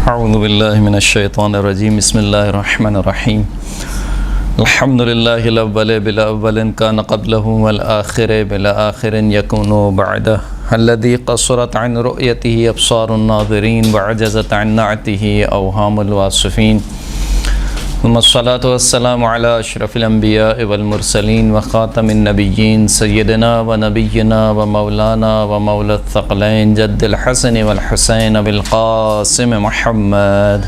اعوذ باللہ من الشیطان الرجیم بسم اللہ الرحمن الرحیم الحمد للہ الاول بالاول کان قبلہ والآخر بالآخر یکون بعدہ الذی قصرت عن رؤیتہ ابصار الناظرین وعجزت عن نعتہ اوہام الواصفین ثم الصلاة والسلام علی اشرف الانبیاء والمرسلین وخاتم النبیین سیدنا و نبینا و مولانا و مولا الثقلین جد الحسن والحسین بالقاسم محمد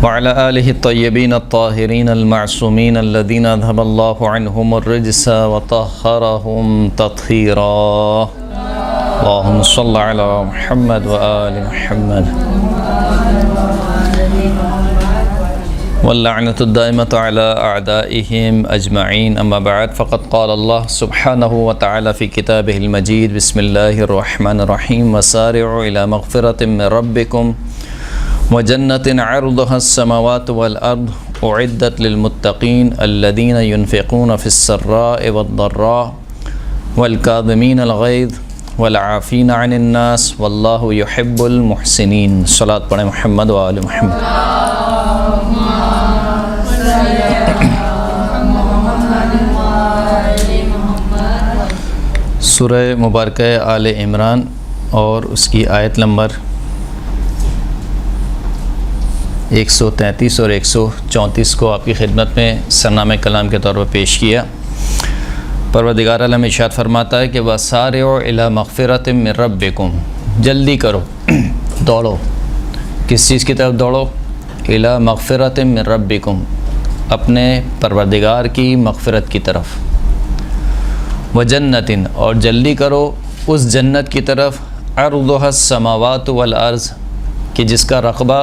وعلى آله الطيبين الطاهرين المعصومين الذين أذهب الله عنهم الرجس وطهرهم تطهيرا اللهم صل على محمد وآل محمد واللعنة الدائمة على أعدائهم أجمعين أما بعد فقد قال الله سبحانه وتعالى في كتابه المجيد بسم الله الرحمن الرحيم وسارعوا إلى مغفرة من ربكم وجنة عرضها السماوات والأرض أعدت للمتقين الذين ينفقون في السراء والضراء والكاظمين الغيظ والعافين عن الناس والله يحب المحسنين صلاة پڑھیں محمد وآل محمد۔ سورہ مبارکہ آل عمران اور اس کی آیت نمبر 133 اور 134 کو آپ کی خدمت میں سرنامہ کلام کے طور پر پیش کیا۔ پروردگار عالم ارشاد فرماتا ہے کہ وَسَارِعُوا إِلَى مَغْفِرَةٍ مِّن رَبِّكُمْ، جلدی کرو، دوڑو، کس چیز کی طرف دوڑو؟ إِلَى مَغْفِرَةٍ مِّن رَبِّكُمْ، اپنے پروردگار کی مغفرت کی طرف، وَجَنَّةٍ، اور جلدی کرو اس جنت کی طرف، عَرْضُهَا السَّمَاوَاتُ وَالْأَرْضُ، کہ جس کا رقبہ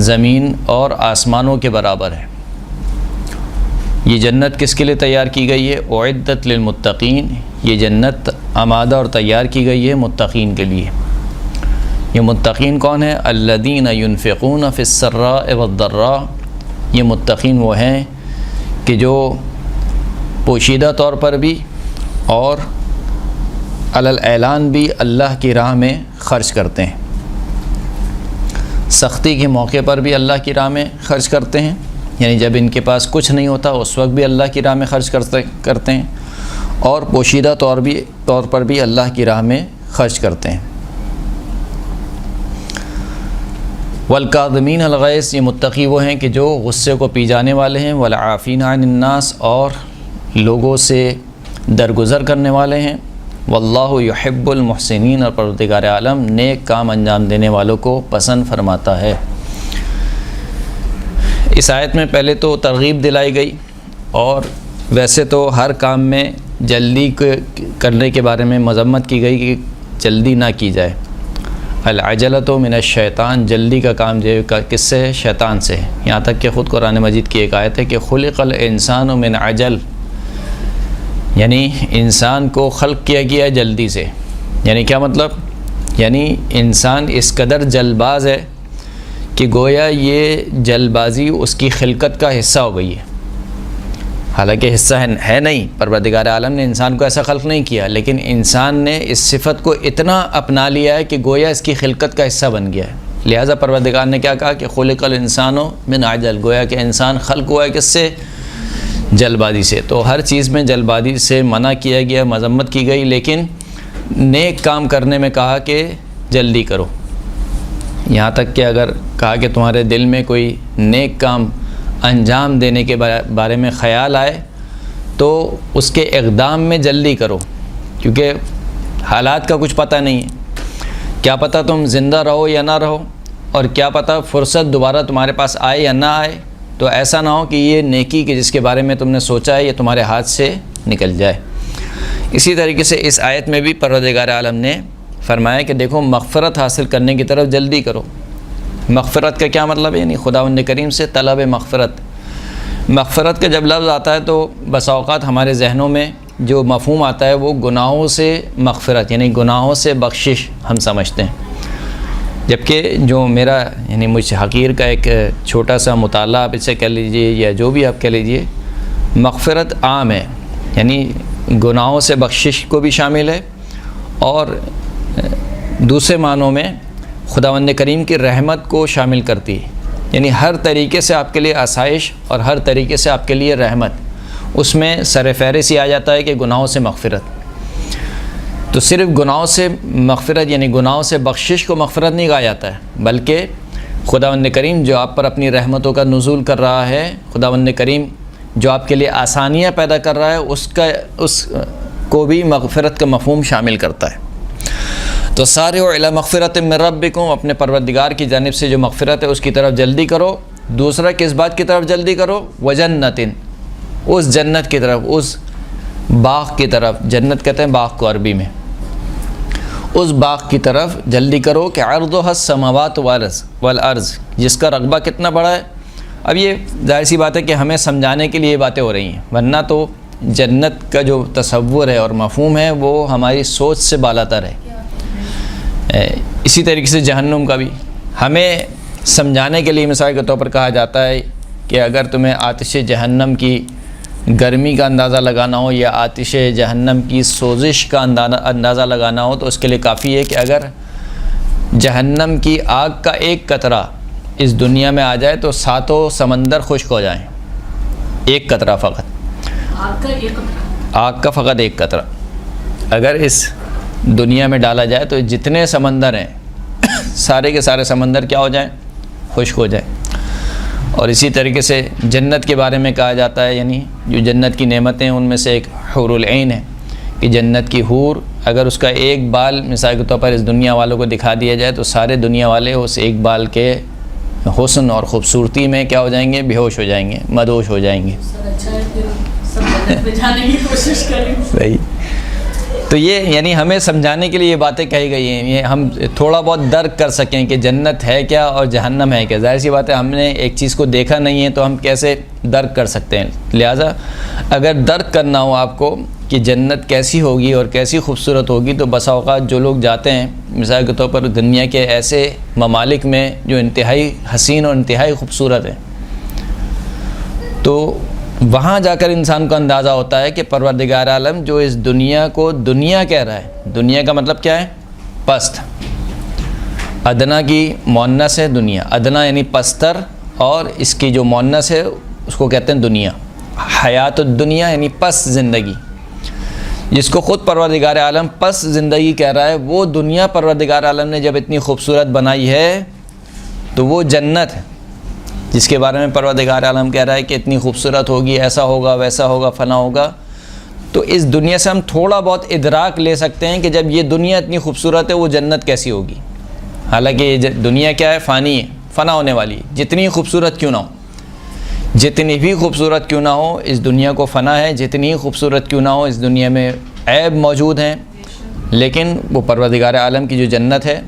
زمین اور آسمانوں کے برابر ہے۔ یہ جنت کس کے لیے تیار کی گئی ہے؟ اعدت للمتقین، یہ جنت آمادہ اور تیار کی گئی ہے متقین کے لیے۔ یہ متقین کون ہیں؟ الذین ينفقون فی السراء والضراء، یہ متقین وہ ہیں کہ جو پوشیدہ طور پر بھی اور علی الاعلان بھی اللہ کی راہ میں خرچ کرتے ہیں، سختی کے موقع پر بھی اللہ کی راہ میں خرچ کرتے ہیں، یعنی جب ان کے پاس کچھ نہیں ہوتا اس وقت بھی اللہ کی راہ میں خرچ کرتے ہیں، اور پوشیدہ طور پر بھی اللہ کی راہ میں خرچ کرتے ہیں۔ والکاظمین الغیظ، یہ متقی وہ ہیں کہ جو غصے کو پی جانے والے ہیں، والعافین عن الناس، اور لوگوں سے درگزر کرنے والے ہیں، واللہ یحب المحسنین، اور پروردگار عالم نیک کام انجام دینے والوں کو پسند فرماتا ہے۔ اس آیت میں پہلے تو ترغیب دلائی گئی، اور ویسے تو ہر کام میں جلدی کرنے کے بارے میں مذمت کی گئی کہ جلدی نہ کی جائے۔ العجلۃ من الشیطان، جلدی کا کام جو کس سے ہے؟ شیطان سے ہے۔ یہاں تک کہ خود قرآن مجید کی ایک آیت ہے کہ خلق الانسان من عجل، یعنی انسان کو خلق کیا گیا ہے جلدی سے۔ یعنی کیا مطلب؟ یعنی انسان اس قدر جلد باز ہے کہ گویا یہ جلد بازی اس کی خلقت کا حصہ ہو گئی ہے، حالانکہ حصہ ہے نہیں، پروردگار عالم نے انسان کو ایسا خلق نہیں کیا، لیکن انسان نے اس صفت کو اتنا اپنا لیا ہے کہ گویا اس کی خلقت کا حصہ بن گیا ہے۔ لہٰذا پروردگار نے کیا کہا کہ خلق الانسان من عجل، گویا کہ انسان خلق ہوا ہے کس سے؟ جلد بازی سے۔ تو ہر چیز میں جلد بازی سے منع کیا گیا، مذمت کی گئی، لیکن نیک کام کرنے میں کہا کہ جلدی کرو۔ یہاں تک کہ اگر کہا کہ تمہارے دل میں کوئی نیک کام انجام دینے کے بارے میں خیال آئے تو اس کے اقدام میں جلدی کرو، کیونکہ حالات کا کچھ پتہ نہیں ہے، کیا پتہ تم زندہ رہو یا نہ رہو، اور کیا پتہ فرصت دوبارہ تمہارے پاس آئے یا نہ آئے، تو ایسا نہ ہو کہ یہ نیکی کے جس کے بارے میں تم نے سوچا ہے یہ تمہارے ہاتھ سے نکل جائے۔ اسی طریقے سے اس آیت میں بھی پروردگار عالم نے فرمایا کہ دیکھو مغفرت حاصل کرنے کی طرف جلدی کرو۔ مغفرت کا کیا مطلب ہے؟ یعنی خداوند کریم سے طلب مغفرت۔ مغفرت کا جب لفظ آتا ہے تو بسا اوقات ہمارے ذہنوں میں جو مفہوم آتا ہے وہ گناہوں سے مغفرت، یعنی گناہوں سے بخشش ہم سمجھتے ہیں، جبکہ جو میرا یعنی مجھ حقیر کا ایک چھوٹا سا مطالعہ آپ اسے کہہ لیجئے یا جو بھی آپ کہہ لیجئے، مغفرت عام ہے، یعنی گناہوں سے بخشش کو بھی شامل ہے، اور دوسرے معنوں میں خداوند کریم کی رحمت کو شامل کرتی ہے، یعنی ہر طریقے سے آپ کے لیے آسائش اور ہر طریقے سے آپ کے لیے رحمت۔ اس میں سر فہرست یہ آ جاتا ہے کہ گناہوں سے مغفرت، تو صرف گناہوں سے مغفرت یعنی گناہوں سے بخشش کو مغفرت نہیں کہا جاتا ہے، بلکہ خداوند کریم جو آپ پر اپنی رحمتوں کا نزول کر رہا ہے، خداوند کریم جو آپ کے لیے آسانیاں پیدا کر رہا ہے، اس کو بھی مغفرت کا مفہوم شامل کرتا ہے۔ تو سارعوا الی مغفرۃ من ربکم، اپنے پروردگار کی جانب سے جو مغفرت ہے اس کی طرف جلدی کرو۔ دوسرا کس بات کی طرف جلدی کرو؟ وجنت، اس جنت کی طرف، اس باغ کی طرف، جنت کہتے ہیں باغ کو عربی میں، اس باغ کی طرف جلدی کرو کہ عرضها السماوات والارض، جس کا رقبہ کتنا بڑا ہے۔ اب یہ ظاہر سی بات ہے کہ ہمیں سمجھانے کے لیے یہ باتیں ہو رہی ہیں، ورنہ تو جنت کا جو تصور ہے اور مفہوم ہے وہ ہماری سوچ سے بالاتر ہے۔ اسی طریقے سے جہنم کا بھی ہمیں سمجھانے کے لیے مثال کے طور پر کہا جاتا ہے کہ اگر تمہیں آتش جہنم کی گرمی کا اندازہ لگانا ہو یا آتش جہنم کی سوزش کا اندازہ لگانا ہو تو اس کے لیے کافی ہے کہ اگر جہنم کی آگ کا ایک قطرہ اس دنیا میں آ جائے تو ساتوں سمندر خشک ہو جائیں، ایک قطرہ فقط، آگ کا فقط ایک قطرہ اگر اس دنیا میں ڈالا جائے تو جتنے سمندر ہیں سارے کے سارے سمندر کیا ہو جائیں؟ خشک ہو جائیں۔ اور اسی طریقے سے جنت کے بارے میں کہا جاتا ہے، یعنی جو جنت کی نعمتیں ان میں سے ایک حور العین ہے کہ جنت کی حور اگر اس کا ایک بال مثال کے طور پر اس دنیا والوں کو دکھا دیا جائے تو سارے دنیا والے اس ایک بال کے حسن اور خوبصورتی میں کیا ہو جائیں گے؟ بے ہوش ہو جائیں گے، مدہوش ہو جائیں گے۔ صحیح۔ تو یہ یعنی ہمیں سمجھانے کے لیے یہ باتیں کہی گئی ہیں، یہ ہم تھوڑا بہت درک کر سکیں کہ جنت ہے کیا اور جہنم ہے کیا۔ ظاہر سی بات ہے ہم نے ایک چیز کو دیکھا نہیں ہے تو ہم کیسے درک کر سکتے ہیں۔ لہٰذا اگر درک کرنا ہو آپ کو کہ جنت کیسی ہوگی اور کیسی خوبصورت ہوگی تو بسا اوقات جو لوگ جاتے ہیں مثال کے طور پر دنیا کے ایسے ممالک میں جو انتہائی حسین اور انتہائی خوبصورت ہیں، تو وہاں جا کر انسان کو اندازہ ہوتا ہے کہ پروردگار عالم جو اس دنیا کو دنیا کہہ رہا ہے، دنیا کا مطلب کیا ہے؟ پست۔ ادنا کی مؤنث ہے دنیا، ادنا یعنی پستر، اور اس کی جو مؤنث ہے اس کو کہتے ہیں دنیا۔ حیات الدنیا یعنی پست زندگی، جس کو خود پروردگار عالم پست زندگی کہہ رہا ہے، وہ دنیا پروردگار عالم نے جب اتنی خوبصورت بنائی ہے تو وہ جنت ہے جس کے بارے میں پروردگار عالم کہہ رہا ہے کہ اتنی خوبصورت ہوگی، ایسا ہوگا، ویسا ہوگا، فلاں ہوگا۔ تو اس دنیا سے ہم تھوڑا بہت ادراک لے سکتے ہیں کہ جب یہ دنیا اتنی خوبصورت ہے وہ جنت کیسی ہوگی۔ حالانکہ یہ دنیا کیا ہے؟ فانی ہے، فنا ہونے والی، جتنی خوبصورت کیوں نہ ہو، جتنی بھی خوبصورت کیوں نہ ہو اس دنیا کو فنا ہے، جتنی خوبصورت کیوں نہ ہو اس دنیا میں عیب موجود ہیں، لیکن وہ پروردگار عالم کی جو جنت ہے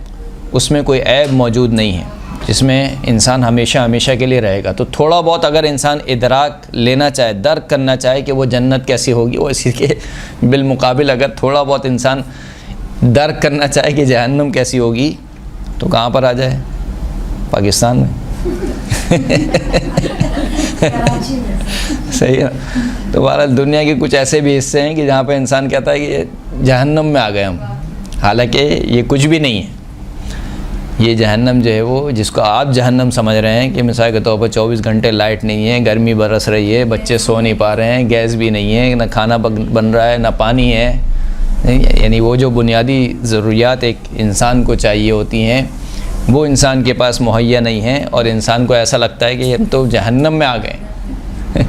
اس میں کوئی عیب موجود نہیں ہے، جس میں انسان ہمیشہ ہمیشہ کے لیے رہے گا۔ تو تھوڑا بہت اگر انسان ادراک لینا چاہے، درک کرنا چاہے کہ وہ جنت کیسی ہوگی، وہ اسی کے بالمقابل اگر تھوڑا بہت انسان درک کرنا چاہے کہ جہنم کیسی ہوگی تو کہاں پر آ جائے؟ پاکستان میں۔ صحیح ہے۔ تو بہرحال دنیا کے کچھ ایسے بھی حصے ہیں کہ جہاں پہ انسان کہتا ہے کہ جہنم میں آ گئے ہم، حالانکہ یہ کچھ بھی نہیں ہے۔ یہ جہنم جو ہے وہ جس کو آپ جہنم سمجھ رہے ہیں کہ مثال کے طور پر 24 گھنٹے لائٹ نہیں ہے، گرمی برس رہی ہے، بچے سو نہیں پا رہے ہیں، گیس بھی نہیں ہے، نہ کھانا بن رہا ہے، نہ پانی ہے، یعنی وہ جو بنیادی ضروریات ایک انسان کو چاہیے ہوتی ہیں وہ انسان کے پاس مہیا نہیں ہیں، اور انسان کو ایسا لگتا ہے کہ ہم تو جہنم میں آ گئے۔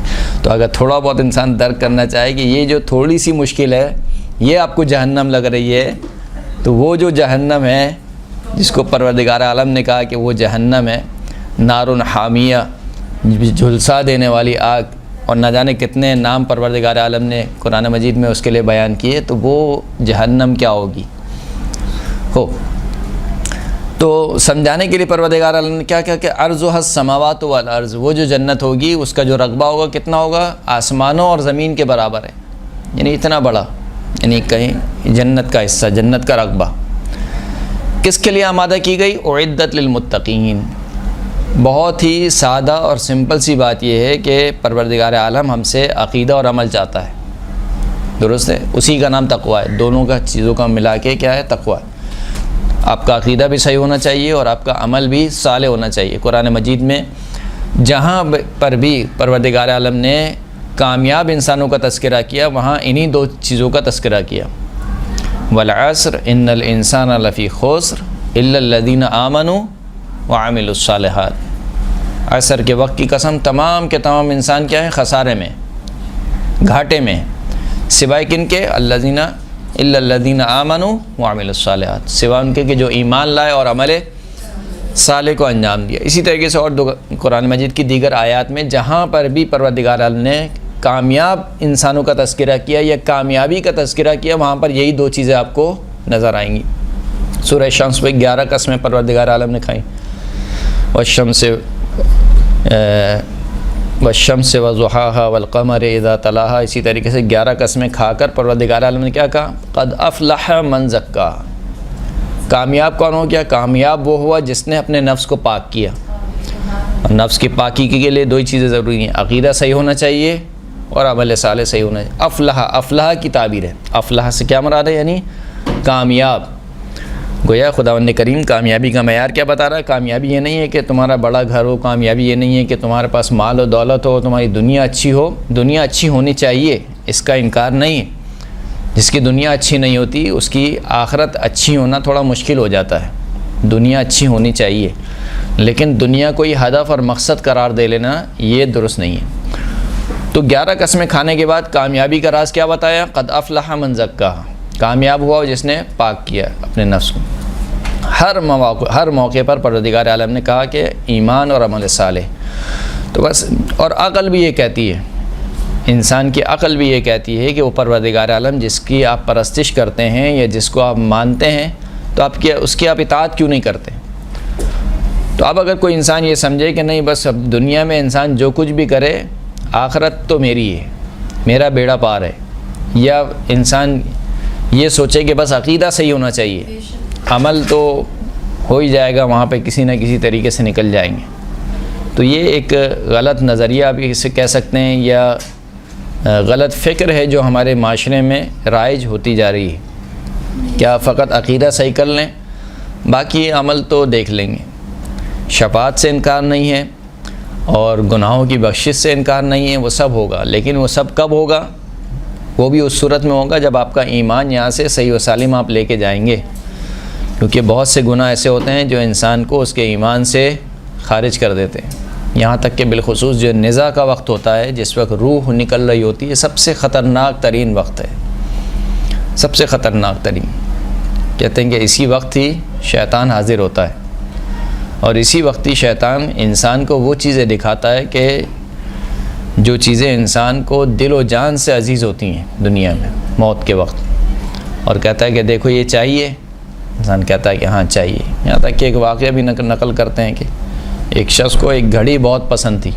تو اگر تھوڑا بہت انسان درک کرنا چاہے کہ یہ جو تھوڑی سی مشکل ہے یہ آپ کو جہنم لگ رہی ہے، تو وہ جو جہنم ہے جس کو پروردگار عالم نے کہا کہ وہ جہنم ہے، نار حامیہ، جھلسا دینے والی آگ، اور نہ جانے کتنے نام پروردگار عالم نے قرآن مجید میں اس کے لیے بیان کیے، تو وہ جہنم کیا ہوگی تو سمجھانے کے لیے پروردگار عالم نے کیا کہ عرضها السماوات والارض، وہ جو جنت ہوگی اس کا جو رقبہ ہوگا کتنا ہوگا؟ آسمانوں اور زمین کے برابر ہے، یعنی اتنا بڑا، یعنی کہیں جنت کا حصہ، جنت کا رقبہ کس کے لیے آمادہ کی گئی؟ اعدت للمتقین۔ بہت ہی سادہ اور سمپل سی بات یہ ہے کہ پروردگار عالم ہم سے عقیدہ اور عمل چاہتا ہے، درست ہے؟ اسی کا نام تقویٰ ہے، دونوں کا چیزوں کا ملا کے کیا ہے؟ تقویٰ۔ آپ کا عقیدہ بھی صحیح ہونا چاہیے اور آپ کا عمل بھی صالح ہونا چاہیے۔ قرآن مجید میں جہاں پر بھی پروردگار عالم نے کامیاب انسانوں کا تذکرہ کیا وہاں انہی دو چیزوں کا تذکرہ کیا، والعصر ان الانسان لفی خسر الا الذین آمنوا وعملوا الصالحات۔ عصر کے وقت کی قسم، تمام کے تمام انسان کیا ہیں؟ خسارے میں، گھاٹے میں، سوائے کن کے؟ الذین الا الذین آمنوا وعملوا الصالحات، سوائے ان کے کہ جو ایمان لائے اور عمل صالح کو انجام دیا۔ اسی طریقے سے اور قرآن مجید کی دیگر آیات میں جہاں پر بھی پروردگار عالم نے کامیاب انسانوں کا تذکرہ کیا یا کامیابی کا تذکرہ کیا وہاں پر یہی دو چیزیں آپ کو نظر آئیں گی۔ سورہ شمس میں 11 قسمیں پروردگار عالم نے کھائیں، والشمس وضحاها والقمر اذا تلاها، اسی طریقے سے 11 قسمیں کھا کر پروردگار عالم نے کیا کہا؟ قد افلح من زکاہا۔ کامیاب کون ہو گیا؟ کامیاب وہ ہوا جس نے اپنے نفس کو پاک کیا۔ اور نفس کی پاکی کے لیے دو ہی چیزیں ضروری ہیں، عقیدہ صحیح ہونا چاہیے اور عمل صالح صحیح ہونا چاہیے۔ افلح، افلح کی تعبیر ہے، افلح سے کیا مراد ہے؟ یعنی کامیاب۔ گویا خداوند کریم کامیابی کا معیار کیا بتا رہا ہے؟ کامیابی یہ نہیں ہے کہ تمہارا بڑا گھر ہو، کامیابی یہ نہیں ہے کہ تمہارے پاس مال و دولت ہو، تمہاری دنیا اچھی ہو۔ دنیا اچھی ہونی چاہیے، اس کا انکار نہیں ہے۔ جس کی دنیا اچھی نہیں ہوتی اس کی آخرت اچھی ہونا تھوڑا مشکل ہو جاتا ہے۔ دنیا اچھی ہونی چاہیے، لیکن دنیا کو یہ ہدف اور مقصد قرار دے لینا یہ درست نہیں ہے۔ تو 11 قسمیں کھانے کے بعد کامیابی کا راز کیا بتایا؟ قد افلح من زکاہا، کامیاب ہوا جس نے پاک کیا اپنے نفس کو۔ ہر موقع پر پروردگار عالم نے کہا کہ ایمان اور عمل صالح، تو بس، اور عقل بھی یہ کہتی ہے، انسان کی عقل بھی یہ کہتی ہے کہ وہ پروردگار عالم جس کی آپ پرستش کرتے ہیں یا جس کو آپ مانتے ہیں تو آپ اس کی آپ اطاعت کیوں نہیں کرتے؟ تو اب اگر کوئی انسان یہ سمجھے کہ نہیں بس اب دنیا میں انسان جو کچھ بھی کرے آخرت تو میری ہے، میرا بیڑا پار ہے، یا انسان یہ سوچے کہ بس عقیدہ صحیح ہونا چاہیے، عمل تو ہو ہی جائے گا، وہاں پہ کسی نہ کسی طریقے سے نکل جائیں گے، تو یہ ایک غلط نظریہ آپ اسے کہہ سکتے ہیں یا غلط فکر ہے جو ہمارے معاشرے میں رائج ہوتی جا رہی ہے۔ کیا فقط عقیدہ صحیح کر لیں، باقی عمل تو دیکھ لیں گے۔ شفاعت سے انکار نہیں ہے اور گناہوں کی بخشش سے انکار نہیں ہے، وہ سب ہوگا، لیکن وہ سب کب ہوگا؟ وہ بھی اس صورت میں ہوگا جب آپ کا ایمان یہاں سے صحیح و سالم آپ لے کے جائیں گے، کیونکہ بہت سے گناہ ایسے ہوتے ہیں جو انسان کو اس کے ایمان سے خارج کر دیتے ہیں، یہاں تک کہ بالخصوص جو نزاع کا وقت ہوتا ہے، جس وقت روح نکل رہی ہوتی ہے، سب سے خطرناک ترین وقت ہے، سب سے خطرناک ترین۔ کہتے ہیں کہ اسی وقت ہی شیطان حاضر ہوتا ہے، اور اسی وقت ہی شیطان انسان کو وہ چیزیں دکھاتا ہے کہ جو چیزیں انسان کو دل و جان سے عزیز ہوتی ہیں دنیا میں موت کے وقت، اور کہتا ہے کہ دیکھو یہ چاہیے، انسان کہتا ہے کہ ہاں چاہیے۔ یہاں تک کہ ایک واقعہ بھی نقل کرتے ہیں کہ ایک شخص کو ایک گھڑی بہت پسند تھی،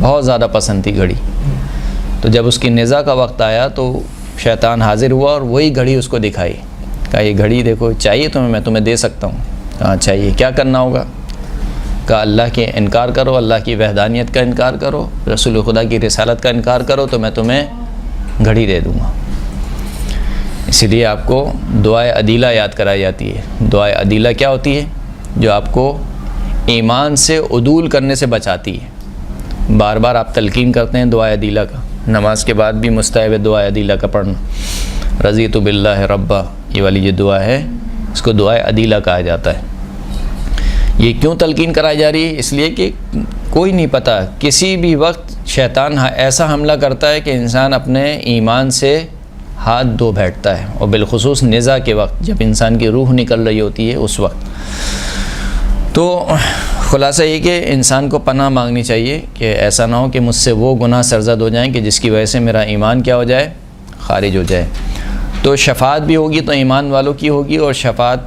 بہت زیادہ پسند تھی گھڑی، تو جب اس کی نزاع کا وقت آیا تو شیطان حاضر ہوا اور وہی گھڑی اس کو دکھائی، کہا یہ گھڑی دیکھو چاہیے تمہیں، میں تمہیں دے سکتا ہوں۔ کہا چاہیے، کیا کرنا ہوگا؟ کہا اللہ کے انکار کرو، اللہ کی وحدانیت کا انکار کرو، رسول خدا کی رسالت کا انکار کرو تو میں تمہیں گھڑی دے دوں گا۔ اسی لیے آپ کو دعائے عدیلہ یاد کرائی جاتی ہے۔ دعائے عدیلہ کیا ہوتی ہے؟ جو آپ کو ایمان سے عدول کرنے سے بچاتی ہے۔ بار بار آپ تلقین کرتے ہیں دعائے عدیلہ کا، نماز کے بعد بھی مستحب ہے دعائے عدیلہ کا پڑھنا۔ رضیت باللہ ربا، یہ والی جو دعا ہے اس کو دعائے عدیلہ کہا جاتا ہے۔ یہ کیوں تلقین کرائی جا رہی ہے؟ اس لیے کہ کوئی نہیں پتہ، کسی بھی وقت شیطان ایسا حملہ کرتا ہے کہ انسان اپنے ایمان سے ہاتھ دھو بیٹھتا ہے، اور بالخصوص نزاع کے وقت جب انسان کی روح نکل رہی ہوتی ہے اس وقت۔ تو خلاصہ یہ کہ انسان کو پناہ مانگنی چاہیے کہ ایسا نہ ہو کہ مجھ سے وہ گناہ سرزد ہو جائیں کہ جس کی وجہ سے میرا ایمان کیا ہو جائے؟ خارج ہو جائے۔ تو شفاعت بھی ہوگی تو ایمان والوں کی ہوگی، اور شفاعت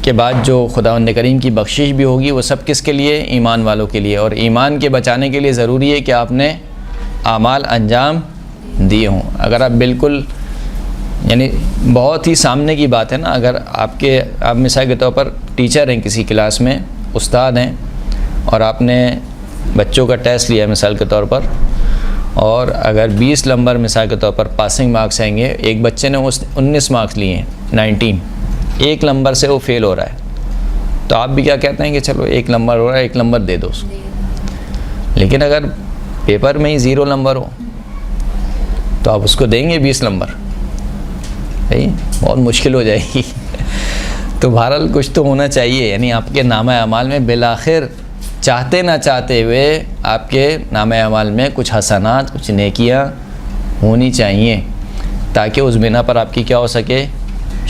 کے بعد جو خداوند کریم کی بخشش بھی ہوگی وہ سب کس کے لیے؟ ایمان والوں کے لیے۔ اور ایمان کے بچانے کے لیے ضروری ہے کہ آپ نے اعمال انجام دیے ہوں۔ اگر آپ بالکل یعنی بہت ہی سامنے کی بات ہے نا، اگر آپ مثال کے طور پر ٹیچر ہیں کسی کلاس میں، استاد ہیں، اور آپ نے بچوں کا ٹیسٹ لیا مثال کے طور پر، اور اگر 20 نمبر مثال کے طور پر پاسنگ مارکس آئیں گے، ایک بچے نے 19 مارکس لیے ہیں 19، 1 نمبر سے وہ فیل ہو رہا ہے، تو آپ بھی کیا کہتے ہیں کہ چلو 1 نمبر ہو رہا ہے 1 نمبر دے دو اس کو. لیکن اگر پیپر میں ہی 0 نمبر ہو تو آپ اس کو دیں گے 20 نمبر؟ بہت مشکل ہو جائے گی. تو بہرحال کچھ تو ہونا چاہیے، یعنی آپ کے نامہ اعمال میں بالآخر چاہتے نہ چاہتے ہوئے آپ کے نامہ اعمال میں کچھ حسنات، کچھ نیکیاں ہونی چاہیے، تاکہ اس بنا پر آپ کی کیا ہو سکے،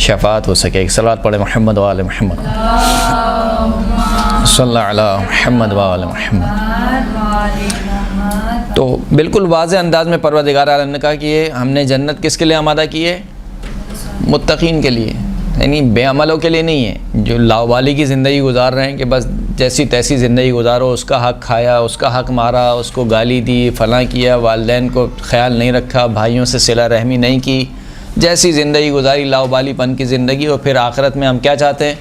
شفاعت ہو سکے. ایک صلوات پڑھے محمد وآل محمد، صلی اللہ علی محمد وآل محمد. تو بالکل واضح انداز میں پروردگار عالم نے کہا کہ یہ ہم نے جنت کس کے لیے آمادہ کی ہے؟ متقین کے لیے، یعنی بے عملوں کے لیے نہیں ہے، جو لاوالی کی زندگی گزار رہے ہیں کہ بس جیسی تیسی زندگی گزارو، اس کا حق کھایا، اس کا حق مارا، اس کو گالی دی، فلاں کیا، والدین کو خیال نہیں رکھا، بھائیوں سے صلہ رحمی نہیں کی، جیسی زندگی گزاری لاوالی پن کی زندگی. اور پھر آخرت میں ہم کیا چاہتے ہیں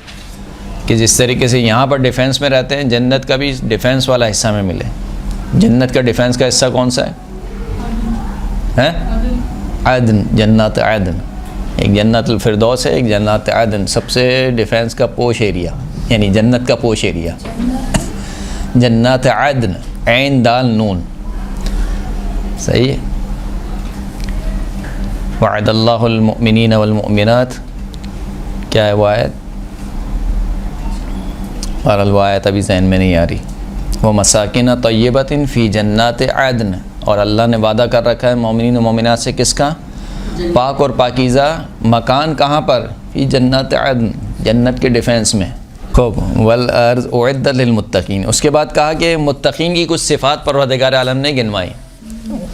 کہ جس طریقے سے یہاں پر ڈیفینس میں رہتے ہیں، جنت کا بھی ڈیفینس والا حصہ میں ملے. جنت کا ڈیفینس کا حصہ کون سا ہے؟ عدن، جنات عدن. ایک جنت الفردوس ہے، ایک جنات عدن، سب سے ڈیفینس کا پوش ایریا، یعنی جنت کا پوش ایریا. جنات عدن، عین دال نون، صحیح ہے. وعد اللہ المؤمنین والمؤمنات، کیا ہے وہ آیت؟ اور وہ آیت ابھی ذہن میں نہیں آ رہی. وہ مساکن طیبۃ فی جنات عدن، اور اللہ نے وعدہ کر رکھا ہے مومنین و مومنات سے کس کا؟ پاک اور پاکیزہ مکان. کہاں پر؟ فی جنات عدن، جنت کے ڈیفینس میں. خوب. والارض اعدت للمتقین. اس کے بعد کہا کہ متقین کی کچھ صفات پروردگار عالم نے گنوائی.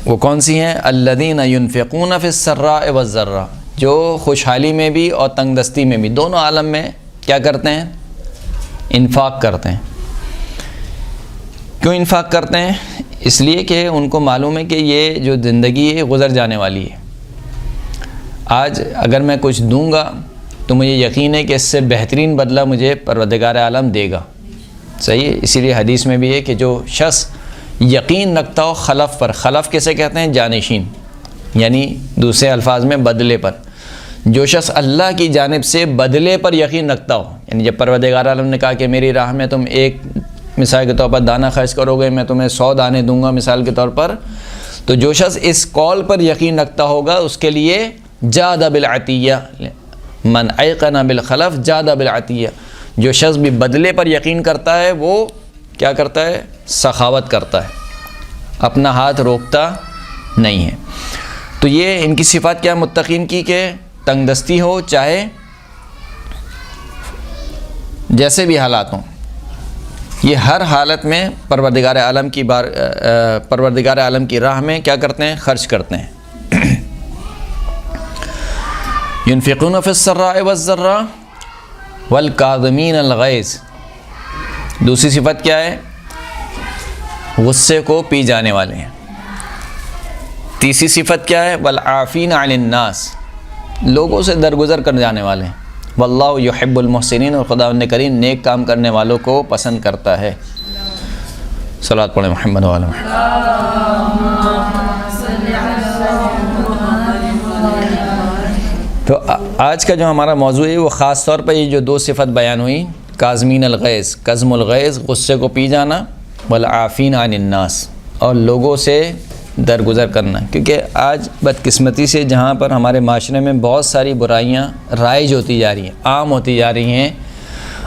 وہ کون سی ہیں؟ الذین ینفقون فی السراء والضراء، جو خوشحالی میں بھی اور تنگ دستی میں بھی، دونوں عالم میں کیا کرتے ہیں؟ انفاق کرتے ہیں. کیوں انفاق کرتے ہیں؟ اس لیے کہ ان کو معلوم ہے کہ یہ جو زندگی ہے گزر جانے والی ہے. آج اگر میں کچھ دوں گا تو مجھے یقین ہے کہ اس سے بہترین بدلہ مجھے پروردگار عالم دے گا. صحیح ہے. اسی لیے حدیث میں بھی ہے کہ جو شخص یقین رکھتا ہو خلف پر، خلف کسے کہتے ہیں؟ جانشین، یعنی دوسرے الفاظ میں بدلے پر. جو شخص اللہ کی جانب سے بدلے پر یقین رکھتا ہو، یعنی جب پروردگار عالم نے کہا کہ میری راہ میں تم ایک مثال کے طور پر دانہ خرچ کرو گے، میں تمہیں 100 دانے دوں گا مثال کے طور پر، تو جو شخص اس قول پر یقین رکھتا ہوگا اس کے لیے جاد بالعطیہ، من ایقن بالخلف جاد بالعطیہ. جو شخص بھی بدلے پر یقین کرتا ہے وہ کیا کرتا ہے؟ سخاوت کرتا ہے، اپنا ہاتھ روکتا نہیں ہے. تو یہ ان کی صفات کیا متقین کی؟ کہ تنگ دستی ہو، چاہے جیسے بھی حالات ہوں، یہ ہر حالت میں پروردگار عالم کی راہ میں کیا کرتے ہیں؟ خرچ کرتے ہیں. ينفقون في السراء والضراء والكاظمين الغيظ. دوسری صفت کیا ہے؟ غصے کو پی جانے والے ہیں. تیسری صفت کیا ہے؟ والعافین عن الناس، لوگوں سے درگزر کر جانے والے ہیں. واللہ یحب المحسنین، اور خداوند کریم نیک کام کرنے والوں کو پسند کرتا ہے. صلوات پڑھیں محمد وعلی محمد. تو آج کا جو ہمارا موضوع ہے وہ خاص طور پر یہ جو 2 صفت بیان ہوئی، کاظمین الغیظ، کظم الغیظ، غصے کو پی جانا، والعافین عن الناس، اور لوگوں سے درگزر کرنا. کیونکہ آج بدقسمتی سے جہاں پر ہمارے معاشرے میں بہت ساری برائیاں رائج ہوتی جا رہی ہیں، عام ہوتی جا رہی ہیں،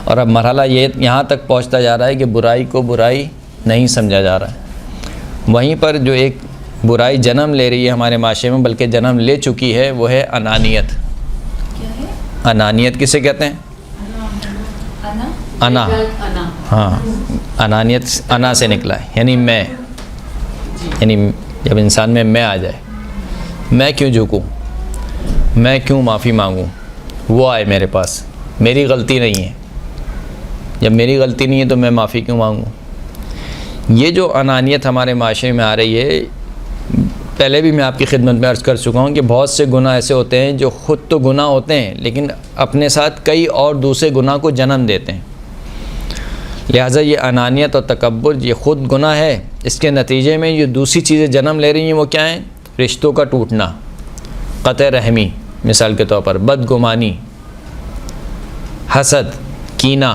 اور اب مرحلہ یہ یہاں تک پہنچتا جا رہا ہے کہ برائی کو برائی نہیں سمجھا جا رہا ہے. وہیں پر جو ایک برائی جنم لے رہی ہے ہمارے معاشرے میں، بلکہ جنم لے چکی ہے، وہ ہے انانیت. انانیت کسے کہتے ہیں؟ انا. ہاں، انانیت انا سے نکلا ہے، یعنی میں، یعنی جب انسان میں آ جائے، میں کیوں جھکوں، میں کیوں معافی مانگوں، وہ آئے میرے پاس، میری غلطی نہیں ہے. جب میری غلطی نہیں ہے تو میں معافی کیوں مانگوں؟ یہ جو انانیت ہمارے معاشرے میں آ رہی ہے، پہلے بھی میں آپ کی خدمت میں عرض کر چکا ہوں کہ بہت سے گناہ ایسے ہوتے ہیں جو خود تو گناہ ہوتے ہیں لیکن اپنے ساتھ کئی اور دوسرے گناہ کو جنم دیتے ہیں. لہٰذا یہ انانیت اور تکبر یہ خود گناہ ہے، اس کے نتیجے میں جو دوسری چیزیں جنم لے رہی ہیں وہ کیا ہیں؟ رشتوں کا ٹوٹنا، قطع رحمی، مثال کے طور پر بدگمانی، حسد، کینہ،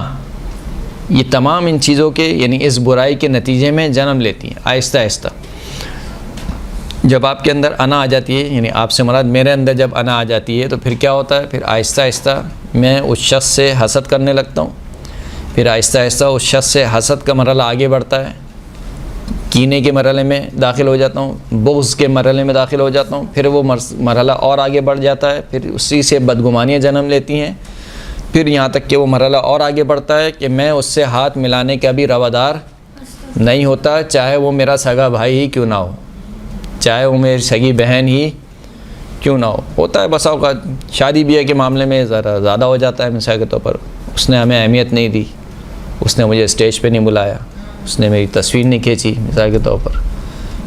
یہ تمام ان چیزوں کے یعنی اس برائی کے نتیجے میں جنم لیتی ہیں آہستہ آہستہ۔ جب آپ کے اندر انا آ جاتی ہے، یعنی آپ سے مراد میرے اندر جب انا آ جاتی ہے تو پھر کیا ہوتا ہے؟ پھر آہستہ آہستہ میں اس شخص سے حسد کرنے لگتا ہوں، پھر آہستہ آہستہ اس شخص سے حسد کا مرحلہ آگے بڑھتا ہے، کینے کے مرحلے میں داخل ہو جاتا ہوں، بغض کے مرحلے میں داخل ہو جاتا ہوں، پھر وہ مرحلہ اور آگے بڑھ جاتا ہے، پھر اسی سے بدگمانیاں جنم لیتی ہیں، پھر یہاں تک کہ وہ مرحلہ اور آگے بڑھتا ہے کہ میں اس سے ہاتھ ملانے کا بھی روادار نہیں ہوتا، چاہے وہ میرا سگا بھائی ہی کیوں نہ ہو، چاہے وہ میری سگی بہن ہی کیوں نہ ہو۔ ہوتا ہے بسا اوقات شادی بیاہ کے معاملے میں ذرا زیادہ ہو جاتا ہے، مثال کے طور پر اس نے ہمیں اہمیت نہیں دی، اس نے مجھے اسٹیج پہ نہیں بلایا، اس نے میری تصویر نہیں کھینچی، مثال کے طور پر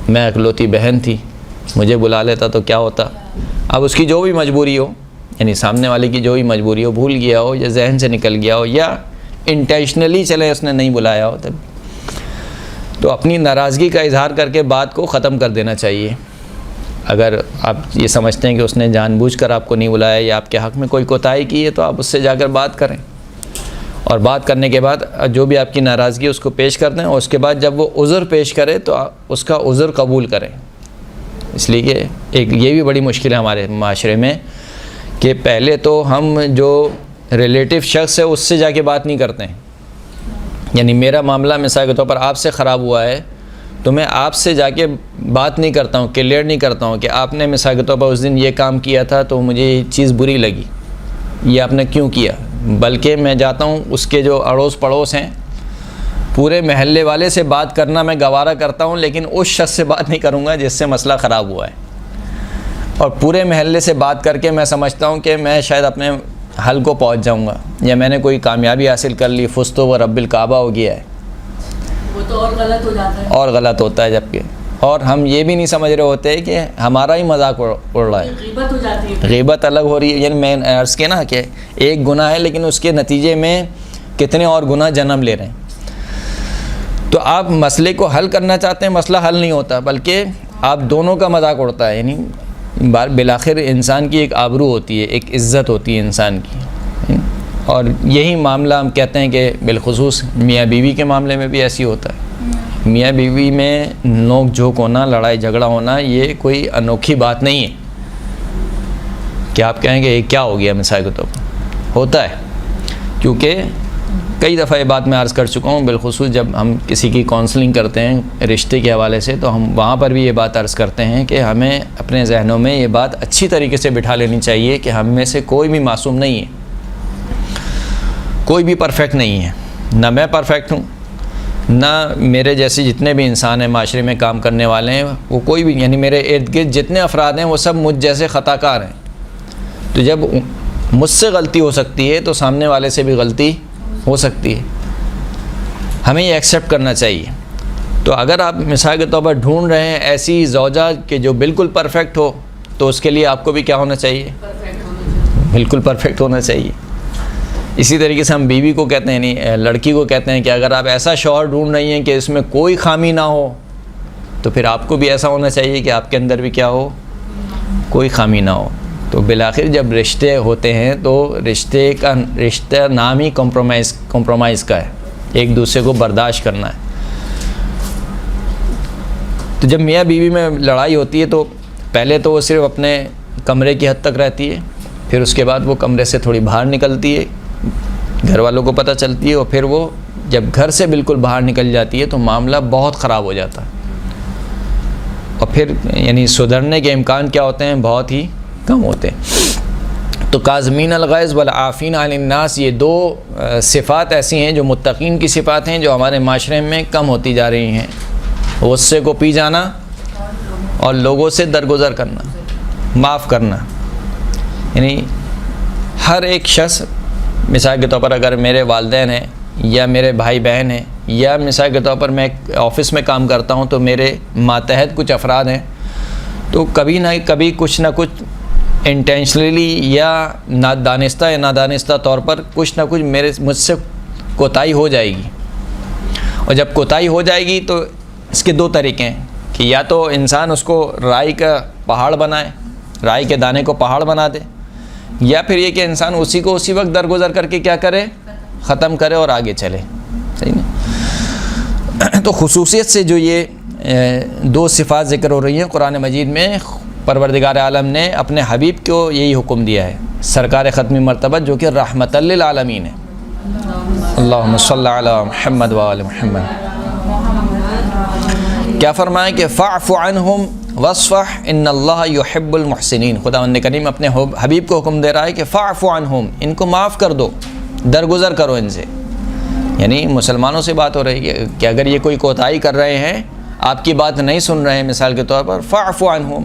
میں اکلوتی بہن تھی، مجھے بلا لیتا تو کیا ہوتا۔ اب اس کی جو بھی مجبوری ہو، یعنی سامنے والے کی جو بھی مجبوری ہو، بھول گیا ہو یا ذہن سے نکل گیا ہو یا انٹینشنلی چلے اس نے نہیں بلایا ہو، تو اپنی ناراضگی کا اظہار کر کے بات کو ختم کر دینا چاہیے۔ اگر آپ یہ سمجھتے ہیں کہ اس نے جان بوجھ کر آپ کو نہیں بلایا یا آپ کے حق میں کوئی کوتاہی کی ہے تو آپ اس سے جا کر بات کریں، اور بات کرنے کے بعد جو بھی آپ کی ناراضگی اس کو پیش کر دیں، اور اس کے بعد جب وہ عذر پیش کرے تو اس کا عذر قبول کریں۔ اس لیے کہ ایک یہ بھی بڑی مشکل ہے ہمارے معاشرے میں کہ پہلے تو ہم جو ریلیٹیو شخص ہے اس سے جا کے بات نہیں کرتے ہیں، یعنی میرا معاملہ مثال کے طور پر آپ سے خراب ہوا ہے تو میں آپ سے جا کے بات نہیں کرتا ہوں، کلیئر نہیں کرتا ہوں کہ آپ نے مثال کے طور پر اس دن یہ کام کیا تھا تو مجھے یہ چیز بری لگی، یہ آپ نے کیوں کیا، بلکہ میں جاتا ہوں اس کے جو اڑوس پڑوس ہیں پورے محلے والے سے بات کرنا میں گوارا کرتا ہوں، لیکن اس شخص سے بات نہیں کروں گا جس سے مسئلہ خراب ہوا ہے، اور پورے محلے سے بات کر کے میں سمجھتا ہوں کہ میں شاید اپنے حل کو پہنچ جاؤں گا یا میں نے کوئی کامیابی حاصل کر لی، فزت و رب الکعبہ ہو گیا ہے، وہ تو اور غلط ہو جاتا ہے، اور غلط ہوتا ہے جبکہ، اور ہم یہ بھی نہیں سمجھ رہے ہوتے کہ ہمارا ہی مذاق اڑ رہا ہے، غیبت ہو جاتی ہے، غیبت الگ ہو رہی ہے، یعنی میں عرض کیا نا کہ ایک گناہ ہے لیکن اس کے نتیجے میں کتنے اور گناہ جنم لے رہے ہیں۔ تو آپ مسئلے کو حل کرنا چاہتے ہیں، مسئلہ حل نہیں ہوتا بلکہ آپ دونوں کا مذاق اڑتا ہے، یعنی بالآخر انسان کی ایک آبرو ہوتی ہے، ایک عزت ہوتی ہے انسان کی، اور یہی معاملہ ہم کہتے ہیں کہ بالخصوص میاں بیوی کے معاملے میں بھی ایسی ہوتا ہے۔ میاں بیوی میں نوک جھوک ہونا، لڑائی جھگڑا ہونا یہ کوئی انوکھی بات نہیں ہے کہ آپ کہیں گے یہ کیا ہو گیا، مثال کے طور پر ہوتا ہے، کیونکہ کئی دفعہ یہ بات میں عرض کر چکا ہوں، بالخصوص جب ہم کسی کی کونسلنگ کرتے ہیں رشتے کے حوالے سے تو ہم وہاں پر بھی یہ بات عرض کرتے ہیں کہ ہمیں اپنے ذہنوں میں یہ بات اچھی طریقے سے بٹھا لینی چاہیے کہ ہم میں سے کوئی بھی معصوم نہیں ہے، کوئی بھی پرفیکٹ نہیں ہے، نہ میں پرفیکٹ ہوں، نہ میرے جیسے جتنے بھی انسان ہیں معاشرے میں کام کرنے والے ہیں وہ کوئی بھی، یعنی میرے ارد گرد جتنے افراد ہیں وہ سب مجھ جیسے خطا کار ہیں، تو جب مجھ سے غلطی ہو سکتی ہے تو سامنے والے سے بھی غلطی ہو سکتی ہے، ہمیں یہ ایکسیپٹ کرنا چاہیے۔ تو اگر آپ مثال کے طور پر ڈھونڈ رہے ہیں ایسی زوجہ کہ جو بالکل پرفیکٹ ہو تو اس کے لیے آپ کو بھی کیا ہونا چاہیے؟ بالکل پرفیکٹ ہونا چاہیے۔ اسی طریقے سے ہم بیوی کو کہتے ہیں، نہیں لڑکی کو کہتے ہیں کہ اگر آپ ایسا شوہر ڈھونڈ رہی ہیں کہ اس میں کوئی خامی نہ ہو تو پھر آپ کو بھی ایسا ہونا چاہیے کہ آپ کے اندر بھی کیا ہو، کوئی خامی نہ ہو۔ تو بالآخر جب رشتے ہوتے ہیں تو رشتہ نام ہی کمپرومائز کا ہے، ایک دوسرے کو برداشت کرنا ہے۔ تو جب میاں بیوی میں لڑائی ہوتی ہے تو پہلے تو وہ صرف اپنے کمرے کی حد تک رہتی ہے، پھر اس کے بعد وہ کمرے سے تھوڑی باہر نکلتی ہے، گھر والوں کو پتہ چلتی ہے، اور پھر وہ جب گھر سے بالکل باہر نکل جاتی ہے تو معاملہ بہت خراب ہو جاتا ہے، اور پھر یعنی سدھرنے کے امکان کیا ہوتے ہیں؟ بہت ہی کم ہوتے ہیں۔ تو کاظمین الغیظ والعافین عن الناس، یہ دو صفات ایسی ہیں جو متقین کی صفات ہیں جو ہمارے معاشرے میں کم ہوتی جا رہی ہیں، غصے کو پی جانا اور لوگوں سے درگزر کرنا، معاف کرنا، یعنی ہر ایک شخص، مثال کے طور پر اگر میرے والدین ہیں یا میرے بھائی بہن ہیں، یا مثال کے طور پر میں آفس میں کام کرتا ہوں تو میرے ماتحت کچھ افراد ہیں، تو کبھی نہ کبھی کچھ نہ کچھ انٹینشنلی یا دانستہ یا نادانستہ طور پر کچھ نہ کچھ مجھ سے کوتاہی ہو جائے گی، اور جب کوتاہی ہو جائے گی تو اس کے دو طریقے ہیں کہ یا تو انسان اس کو رائی کا پہاڑ بنائے، رائی کے دانے کو پہاڑ بنا دے، یا پھر یہ کہ انسان اسی کو اسی وقت درگزر کر کے کیا کرے، ختم کرے اور آگے چلے. صحیح نا؟ تو خصوصیت سے جو یہ دو صفات ذکر ہو رہی ہیں قرآن مجید میں، پروردگار عالم نے اپنے حبیب کو یہی حکم دیا ہے، سرکار ختمی مرتبہ جو کہ رحمت للعالمین ہے. اللہم صلی علی محمد وآل محمد. کیا فرمایا کہ فاعف عنہم واصفح ان اللہ یحب المحسنین. خداوند کریم اپنے حبیب کو حکم دے رہا ہے کہ فاعف عنہم، ان کو معاف کر دو، درگزر کرو ان سے. یعنی مسلمانوں سے بات ہو رہی ہے کہ اگر یہ کوئی کوتاہی کر رہے ہیں، آپ کی بات نہیں سن رہے ہیں مثال کے طور پر، فاعف عنہم،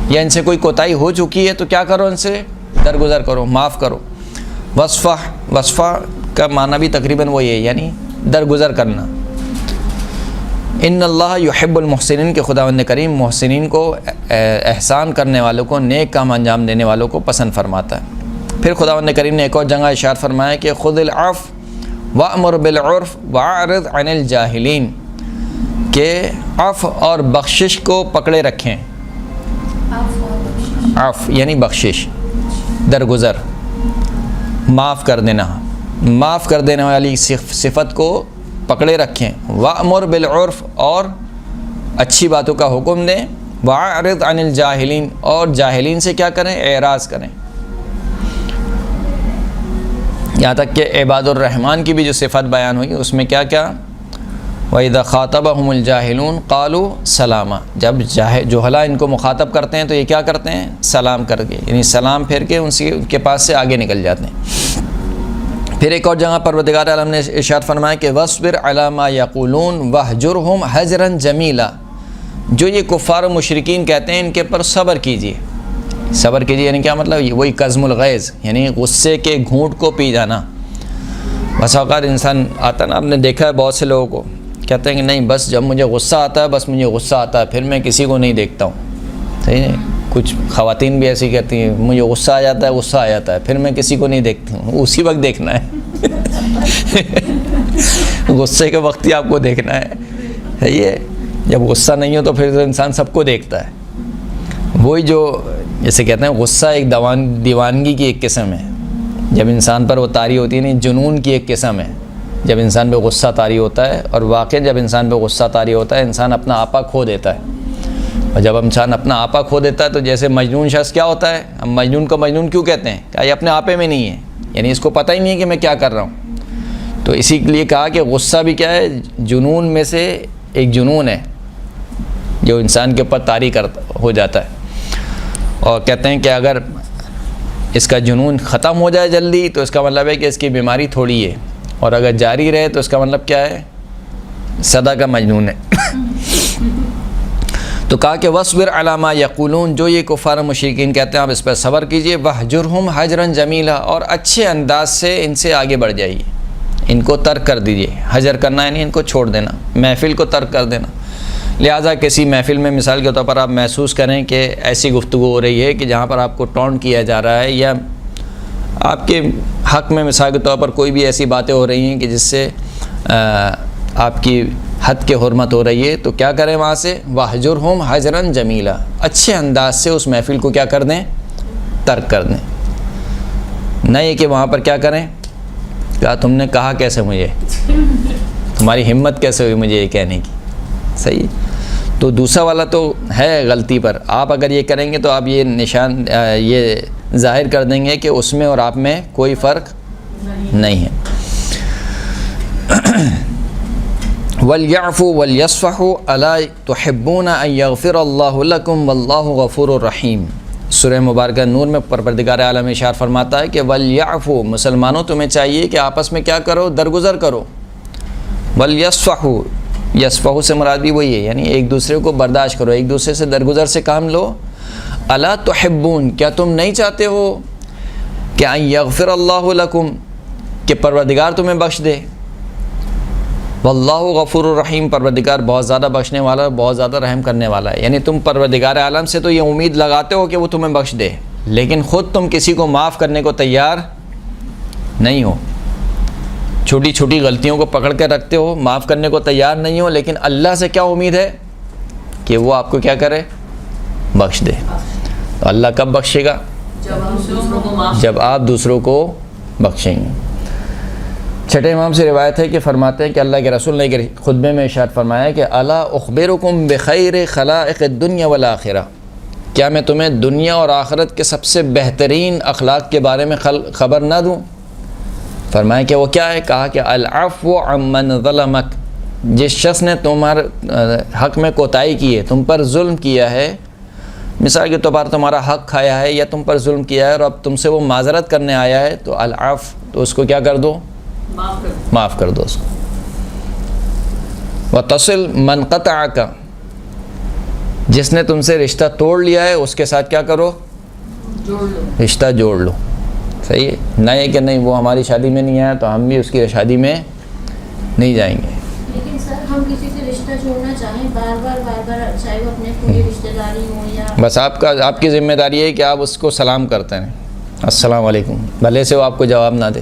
یا ان سے کوئی کوتاہی ہو چکی ہے تو کیا کرو، ان سے درگزر کرو، معاف کرو. وصفح، وصفہ کا معنی بھی تقریباً وہی ہے، یعنی درگزر کرنا. ان اللہ یحب المحسنین، کہ خداوند کریم محسنین کو، احسان کرنے والوں کو، نیک کام انجام دینے والوں کو پسند فرماتا ہے. پھر خداوند کریم نے ایک اور جگہ ارشاد فرمایا کہ خذ العفو وامر بالعرف واعرض عن الجاہلین، کہ عفو اور بخشش کو پکڑے رکھیں. عفو یعنی بخشش، درگزر، معاف کر دینا، معاف کر دینے والی صفت کو پکڑے رکھیں. وامر بالعرف، اور اچھی باتوں کا حکم دیں. واعرض عن الجاہلین، اور جاہلین سے کیا کریں، اعراض کریں. یہاں تک کہ عباد الرحمن کی بھی جو صفت بیان ہوئی اس میں کیا کیا، وَإِذَا خَاطَبَهُمُ الْجَاهِلُونَ قَالُوا سَلَامًا، جب جوہلا ان کو مخاطب کرتے ہیں تو یہ کیا کرتے ہیں، سلام کر کے، یعنی سلام پھیر کے ان کے پاس سے آگے نکل جاتے ہیں. پھر ایک اور جگہ پروردگار عالم نے ارشاد فرمایا کہ وَاصْبِرْ عَلَىٰ مَا يَقُولُونَ وَاهْجُرْهُمْ هَجْرًا جَمِيلًا، جو یہ کفار و مشرکین کہتے ہیں ان کے پر صبر کیجیے. صبر کیجیے یعنی کیا مطلب، وہی قزم الغیظ، یعنی غصے کے گھونٹ کو پی جانا. بس اوقات انسان آتا نا، آپ نے دیکھا ہے بہت سے لوگوں کو کہتے ہیں کہ نہیں بس جب مجھے غصہ آتا ہے، بس مجھے غصہ آتا ہے، پھر میں کسی کو نہیں دیکھتا ہوں. صحیح ہے، کچھ خواتین بھی ایسی کہتی ہیں مجھے غصہ آ جاتا ہے، غصہ آ جاتا ہے، پھر میں کسی کو نہیں دیکھتی ہوں. اسی وقت دیکھنا ہے غصے کے وقت ہی آپ کو دیکھنا ہے. صحیح ہے، جب غصہ نہیں ہو تو پھر انسان سب کو دیکھتا ہے. وہی جو جیسے کہتے ہیں غصہ ایک دیوانگی کی ایک قسم ہے، جب انسان پر وہ طاری ہوتی ہے، نہیں جنون کی ایک قسم ہے جب انسان پہ غصہ طاری ہوتا ہے. اور واقعی جب انسان پہ غصہ طاری ہوتا ہے انسان اپنا آپا کھو دیتا ہے. اور جب انسان اپنا آپا کھو دیتا ہے تو جیسے مجنون شخص کیا ہوتا ہے، ہم مجنون کو مجنون کیوں کہتے ہیں، کہ یہ اپنے آپے میں نہیں ہے، یعنی اس کو پتہ ہی نہیں ہے کہ میں کیا کر رہا ہوں. تو اسی لیے کہا کہ غصہ بھی کیا ہے، جنون میں سے ایک جنون ہے جو انسان کے اوپر طاری ہو جاتا ہے. اور کہتے ہیں کہ اگر اس کا جنون ختم ہو جائے جلدی تو اس کا مطلب ہے کہ اس کی بیماری تھوڑی ہے، اور اگر جاری رہے تو اس کا مطلب کیا ہے، سدا کا مجنون ہے. تو کہا کہ وَاصْبِرْ عَلَىٰ مَا يَقُولُونَ، جو یہ کفار مشرکین کہتے ہیں آپ اس پر صبر کیجئے. وَاهْجُرْهُمْ حَجْرًا جَمِيلًا، اور اچھے انداز سے ان سے آگے بڑھ جائیے، ان کو ترک کر دیجئے. حجر کرنا یعنی ان کو چھوڑ دینا، محفل کو ترک کر دینا. لہٰذا کسی محفل میں مثال کے طور پر آپ محسوس کریں کہ ایسی گفتگو ہو رہی ہے کہ جہاں پر آپ کو ٹونٹ کیا جا رہا ہے، یا آپ کے حق میں مثال کے طور پر کوئی بھی ایسی باتیں ہو رہی ہیں کہ جس سے آپ کی حد کے حرمت ہو رہی ہے، تو کیا کریں وہاں سے، وَاهْجُرْهُمْ حَجْرًا جَمِيلًا، اچھے انداز سے اس محفل کو کیا کر دیں، ترک کر دیں. نہ یہ کہ وہاں پر کیا کریں، کہا تم نے کہا کیسے مجھے، تمہاری ہمت کیسے ہوئی مجھے یہ کہنے کی. صحیح. تو دوسرا والا تو ہے غلطی پر، آپ اگر یہ کریں گے تو آپ یہ نشان یہ ظاہر کر دیں گے کہ اس میں اور آپ میں کوئی فرق نہیں ہے. وَلْيَعْفُوا وَلْيَصْفَحُوا أَلَا تُحِبُّونَ أَن يَغْفِرَ اللَّهُ لَكُمْ وَاللَّهُ غَفُورٌ رَحِيمٌ. سورہ مبارکہ نور میں پروردگار عالم ارشاد فرماتا ہے کہ وَلْيَعْفُوا، مسلمانوں تمہیں چاہیے کہ آپس میں کیا کرو، درگزر کرو. وَلْيَصْفَحُوا، یصفحوا سے مراد بھی وہی ہے، یعنی ایک دوسرے کو برداشت کرو، ایک دوسرے سے درگزر سے کام لو. الا تحبون، کیا تم نہیں چاہتے ہو کہ ان یغفر اللہ لکم، کہ پروردگار تمہیں بخش دے. واللہ غفور الرحیم، پروردگار بہت زیادہ بخشنے والا، بہت زیادہ رحم کرنے والا ہے. یعنی تم پروردگار عالم سے تو یہ امید لگاتے ہو کہ وہ تمہیں بخش دے، لیکن خود تم کسی کو معاف کرنے کو تیار نہیں ہو. چھوٹی چھوٹی غلطیوں کو پکڑ کے رکھتے ہو، معاف کرنے کو تیار نہیں ہو، لیکن اللہ سے کیا امید ہے کہ وہ آپ کو کیا کرے؟ بخش دے۔ تو اللہ کب بخشے گا؟ جب آپ دوسروں کو بخشیں گے۔ چھٹے امام سے روایت ہے کہ فرماتے ہیں کہ اللہ کے رسول نے خطبے میں ارشاد فرمایا کہ الا اخبرکم بخیر خلائق الدنیا والآخرہ، کیا میں تمہیں دنیا اور آخرت کے سب سے بہترین اخلاق کے بارے میں خبر نہ دوں؟ فرمایا کہ وہ کیا ہے؟ کہا کہ العفو عمن ظلمک، جس شخص نے تمہارے حق میں کوتاہی کی ہے، تم پر ظلم کیا ہے، مثال کے طور پر تمہارا حق کھایا ہے یا تم پر ظلم کیا ہے اور اب تم سے وہ معذرت کرنے آیا ہے، تو العفو، تو اس کو کیا کر دو؟ معاف کر دو اس کو۔ وتصل من قطعک، جس نے تم سے رشتہ توڑ لیا ہے اس کے ساتھ کیا کرو؟ رشتہ جوڑ لو۔ صحیح ہے؟ نہ یہ کہ نہیں وہ ہماری شادی میں نہیں آیا تو ہم بھی اس کی شادی میں نہیں جائیں گے۔ لیکن سر ہم کسی سے رشتہ جوڑنا چاہیں بار بار چاہے وہ اپنے پوری رشتہ داری ہو یا بس آپ کی ذمہ داری ہے کہ آپ اس کو سلام کرتے ہیں، السلام علیکم، بھلے سے وہ آپ کو جواب نہ دے،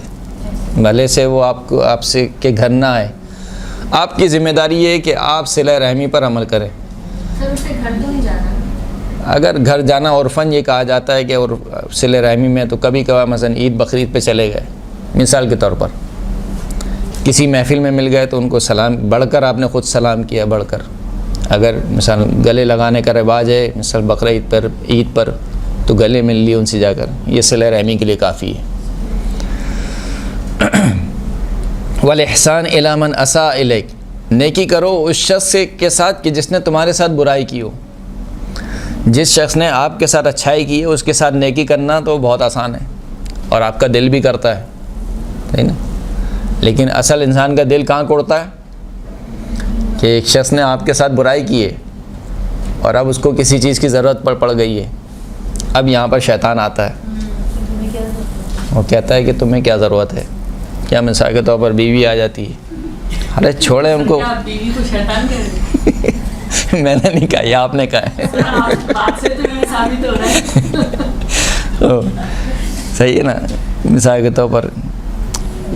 بھلے سے وہ آپ سے کے گھر نہ آئے، آپ کی ذمہ داری یہ ہے کہ آپ صلہ رحمی پر عمل کریں۔ سر اسے گھر تو نہیں جانا؟ اگر گھر جانا عرفاً یہ کہا جاتا ہے کہ اور صلہ رحمی میں تو کبھی کبھار مثلا عید بقرعید پہ چلے گئے، مثال کے طور پر کسی محفل میں مل گئے تو ان کو سلام بڑھ کر آپ نے خود سلام کیا، بڑھ کر۔ اگر مثلا گلے لگانے کا رواج ہے مثلا بقرعید پر عید پر تو گلے مل لیے ان سے جا کر، یہ صلہ رحمی کے لیے کافی ہے۔ والاحسان الی من اساء الیک، نیکی کرو اس شخص کے ساتھ کہ جس نے تمہارے ساتھ برائی کی ہو۔ جس شخص نے آپ کے ساتھ اچھائی کی ہے اس کے ساتھ نیکی کرنا تو بہت آسان ہے اور آپ کا دل بھی کرتا ہے، صحیح نا؟ لیکن اصل انسان کا دل کہاں کوڑتا ہے کہ ایک شخص نے آپ کے ساتھ برائی کی ہے اور اب اس کو کسی چیز کی ضرورت پڑ گئی ہے، اب یہاں پر شیطان آتا ہے، وہ کہتا ہے کہ تمہیں کیا ضرورت ہے؟ کیا مثال کے طور پر بیوی آ جاتی ہے، ارے چھوڑیں ان کو، بیوی کو شیطان کہہ رہے ہیں؟ میں نے نہیں کہا، یہ آپ نے کہا ہے۔ بات سے تو یہ ثابت ہو رہا ہے۔ صحیح ہے نا؟ مثال کے طور پر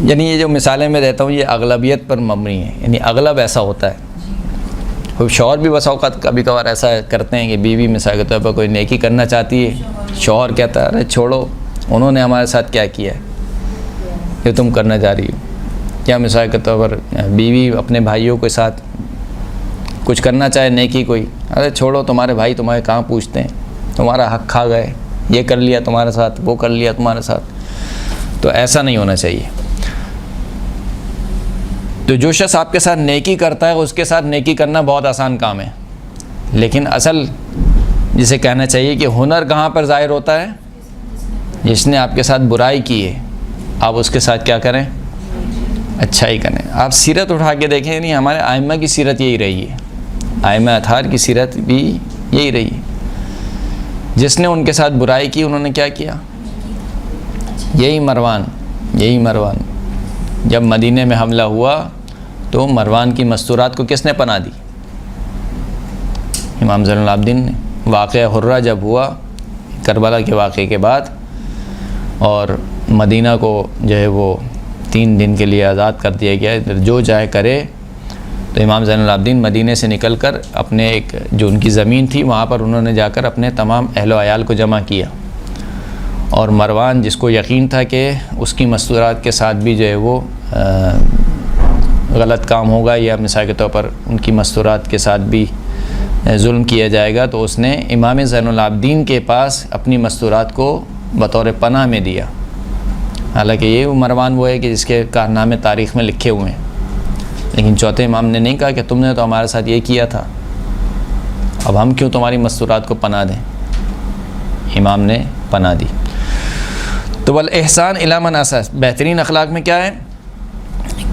یعنی یہ جو مثالیں میں دیتا ہوں یہ اغلبیت پر مبنی ہے، یعنی اغلب ایسا ہوتا ہے۔ شوہر بھی بس اوقات کبھی کبھار ایسا کرتے ہیں کہ بیوی مثال کے طور پر کوئی نیکی کرنا چاہتی ہے، شوہر کہتا ہے ارے چھوڑو انہوں نے ہمارے ساتھ کیا کیا ہے یہ تم کرنا چاہ رہی ہو۔ کیا مثال کے طور پر بیوی اپنے بھائیوں کے ساتھ کچھ کرنا چاہے نیکی کوئی، ارے چھوڑو تمہارے بھائی تمہارے کہاں پوچھتے ہیں، تمہارا حق کھا گئے، یہ کر لیا تمہارے ساتھ، وہ کر لیا تمہارے ساتھ، تو ایسا نہیں ہونا چاہیے۔ تو جو شخص آپ کے ساتھ نیکی کرتا ہے اس کے ساتھ نیکی کرنا بہت آسان کام ہے، لیکن اصل جسے کہنا چاہیے کہ ہنر کہاں پر ظاہر ہوتا ہے؟ جس نے آپ کے ساتھ برائی کی ہے آپ اس کے ساتھ کیا کریں؟ اچھائی کریں۔ آپ سیرت اٹھا کے دیکھیں، نہیں ہمارے ائمہ کی سیرت یہی رہی ہے، ائمہ اطہار کی سیرت بھی یہی رہی ہے۔ جس نے ان کے ساتھ برائی کی انہوں نے کیا کیا؟ یہی مروان جب مدینے میں حملہ ہوا تو مروان کی مستورات کو کس نے پناہ دی؟ امام زین العابدین نے۔ واقعہ حرہ جب ہوا کربلا کے واقعے کے بعد اور مدینہ کو جو ہے وہ 3 دن کے لیے آزاد کر دیا گیا، جو چاہے کرے، تو امام زین العابدین مدینے سے نکل کر اپنے ایک جو ان کی زمین تھی وہاں پر انہوں نے جا کر اپنے تمام اہل و عیال کو جمع کیا، اور مروان جس کو یقین تھا کہ اس کی مستورات کے ساتھ بھی جو ہے وہ غلط کام ہوگا یا مثال کے طور پر ان کی مستورات کے ساتھ بھی ظلم کیا جائے گا، تو اس نے امام زین العابدین کے پاس اپنی مستورات کو بطور پناہ میں دیا۔ حالانکہ یہ مروان وہ ہے کہ جس کے کارنامے تاریخ میں لکھے ہوئے ہیں، لیکن چوتھے امام نے نہیں کہا کہ تم نے تو ہمارے ساتھ یہ کیا تھا، اب ہم کیوں تمہاری مستورات کو پناہ دیں؟ امام نے پناہ دی۔ تو والاحسان الی من اساء، بہترین اخلاق میں کیا ہے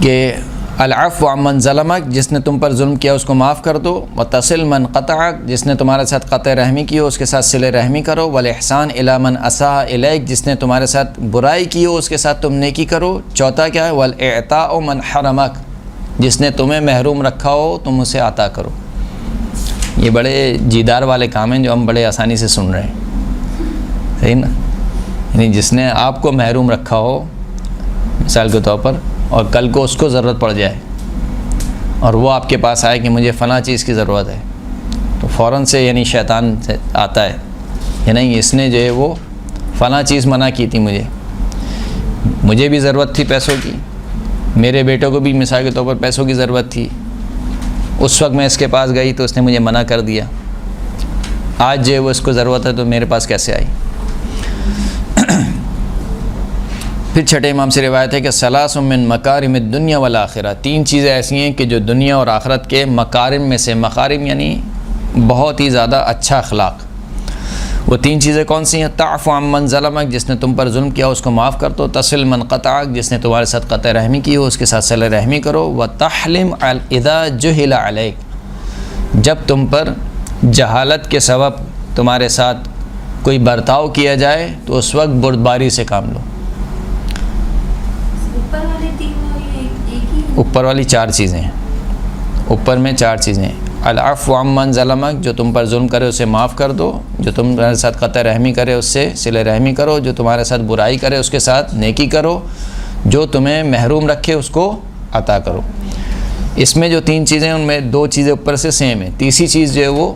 کہ العفو عمن ظلمک، جس نے تم پر ظلم کیا اس کو معاف کر دو، وتصل من قطعک، جس نے تمہارے ساتھ قطع رحمی کی ہو اس کے ساتھ صلہ رحمی کرو، والاحسان الی من اساء الیک، جس نے تمہارے ساتھ برائی کی ہو اس کے ساتھ تم نیکی کرو۔ چوتھا کیا ہے؟ والاعطاء من حرمک، جس نے تمہیں محروم رکھا ہو تم اسے عطا کرو۔ یہ بڑے جیدار والے کام ہیں جو ہم بڑے آسانی سے سن رہے ہیں، صحیح نا؟ یعنی جس نے آپ کو محروم رکھا ہو، مثال کے طور پر اور کل کو اس کو ضرورت پڑ جائے اور وہ آپ کے پاس آئے کہ مجھے فلاں چیز کی ضرورت ہے، تو فوراً سے یعنی شیطان سے آتا ہے کہ نہیں اس نے جو ہے وہ فلاں چیز منع کی تھی، مجھے بھی ضرورت تھی پیسوں کی، میرے بیٹوں کو بھی مثال کے طور پر پیسوں کی ضرورت تھی، اس وقت میں اس کے پاس گئی تو اس نے مجھے منع کر دیا، آج جو ہے وہ اس کو ضرورت ہے تو میرے پاس کیسے آئی۔ پھر چھٹے امام سے روایت ہے کہ ثلاث من مکارم الدنیا والآخرہ، 3 چیزیں ایسی ہیں کہ جو دنیا اور آخرت کے مکارم میں سے، مکارم یعنی بہت ہی زیادہ اچھا اخلاق، وہ 3 چیزیں کون سی ہیں؟ تعفو عن من ظلمک، جس نے تم پر ظلم کیا اس کو معاف کر دو، تصل من قطعک، جس نے تمہارے ساتھ قطع رحمی کی ہو اس کے ساتھ صلہ رحمی کرو، وتحلم اذا جہل علیک، جب تم پر جہالت کے سبب تمہارے ساتھ کوئی برتاؤ کیا جائے تو اس وقت بردباری سے کام لو۔ اوپر والے 3 ایک ہی اوپر والی 4 چیزیں ہیں، اوپر میں 4 چیزیں ہیں۔ العفو عن من ظلمک، جو تم پر ظلم کرے اسے معاف کر دو، جو تمہارے ساتھ قطع رحمی کرے اس سے صلہ رحمی کرو، جو تمہارے ساتھ برائی کرے اس کے ساتھ نیکی کرو، جو تمہیں محروم رکھے اس کو عطا کرو۔ اس میں جو 3 چیزیں ان میں 2 چیزیں اوپر سے سیم ہیں، تیسری چیز جو ہے وہ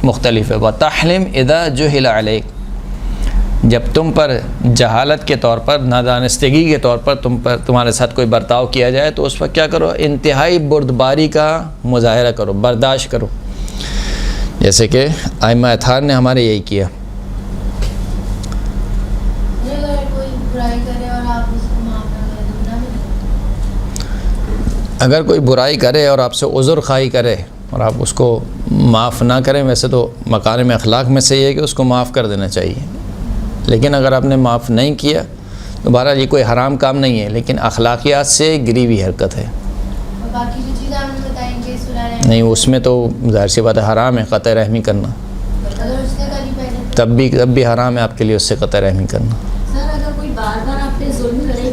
مختلف ہے۔ وَتَحْلِمْ اِذَا جُهِلَ عَلَيْكَ، جب تم پر جہالت کے طور پر، نادانستگی کے طور پر تمہارے ساتھ کوئی برتاؤ کیا جائے تو اس وقت کیا کرو؟ انتہائی بردباری کا مظاہرہ کرو، برداشت کرو، جیسے کہ ائمہ اطہار نے ہمارے یہی کیا۔ اگر کوئی برائی کرے اور آپ اس کو معاف نہ کریں تو گناہ نہیں؟ اگر کوئی برائی کرے اور آپ سے عذر خواہی کرے اور آپ اس کو معاف نہ کریں، ویسے تو مکارم اخلاق میں سے یہ ہے کہ اس کو معاف کر دینا چاہیے، لیکن اگر آپ نے معاف نہیں کیا تو بہرحال یہ کوئی حرام کام نہیں ہے، لیکن اخلاقیات سے گری ہوئی حرکت ہے۔ اور باقی جو چیزیں آپ نے بتائیں گے سنا نہیں، اس میں تو ظاہر سی بات ہے حرام ہے قطع رحمی کرنا، اگر اس نے کری پہلے تب بھی حرام ہے آپ کے لیے اس سے قطع رحمی کرنا۔ سر اگر کوئی بار بار آپ پہ ظلم کرے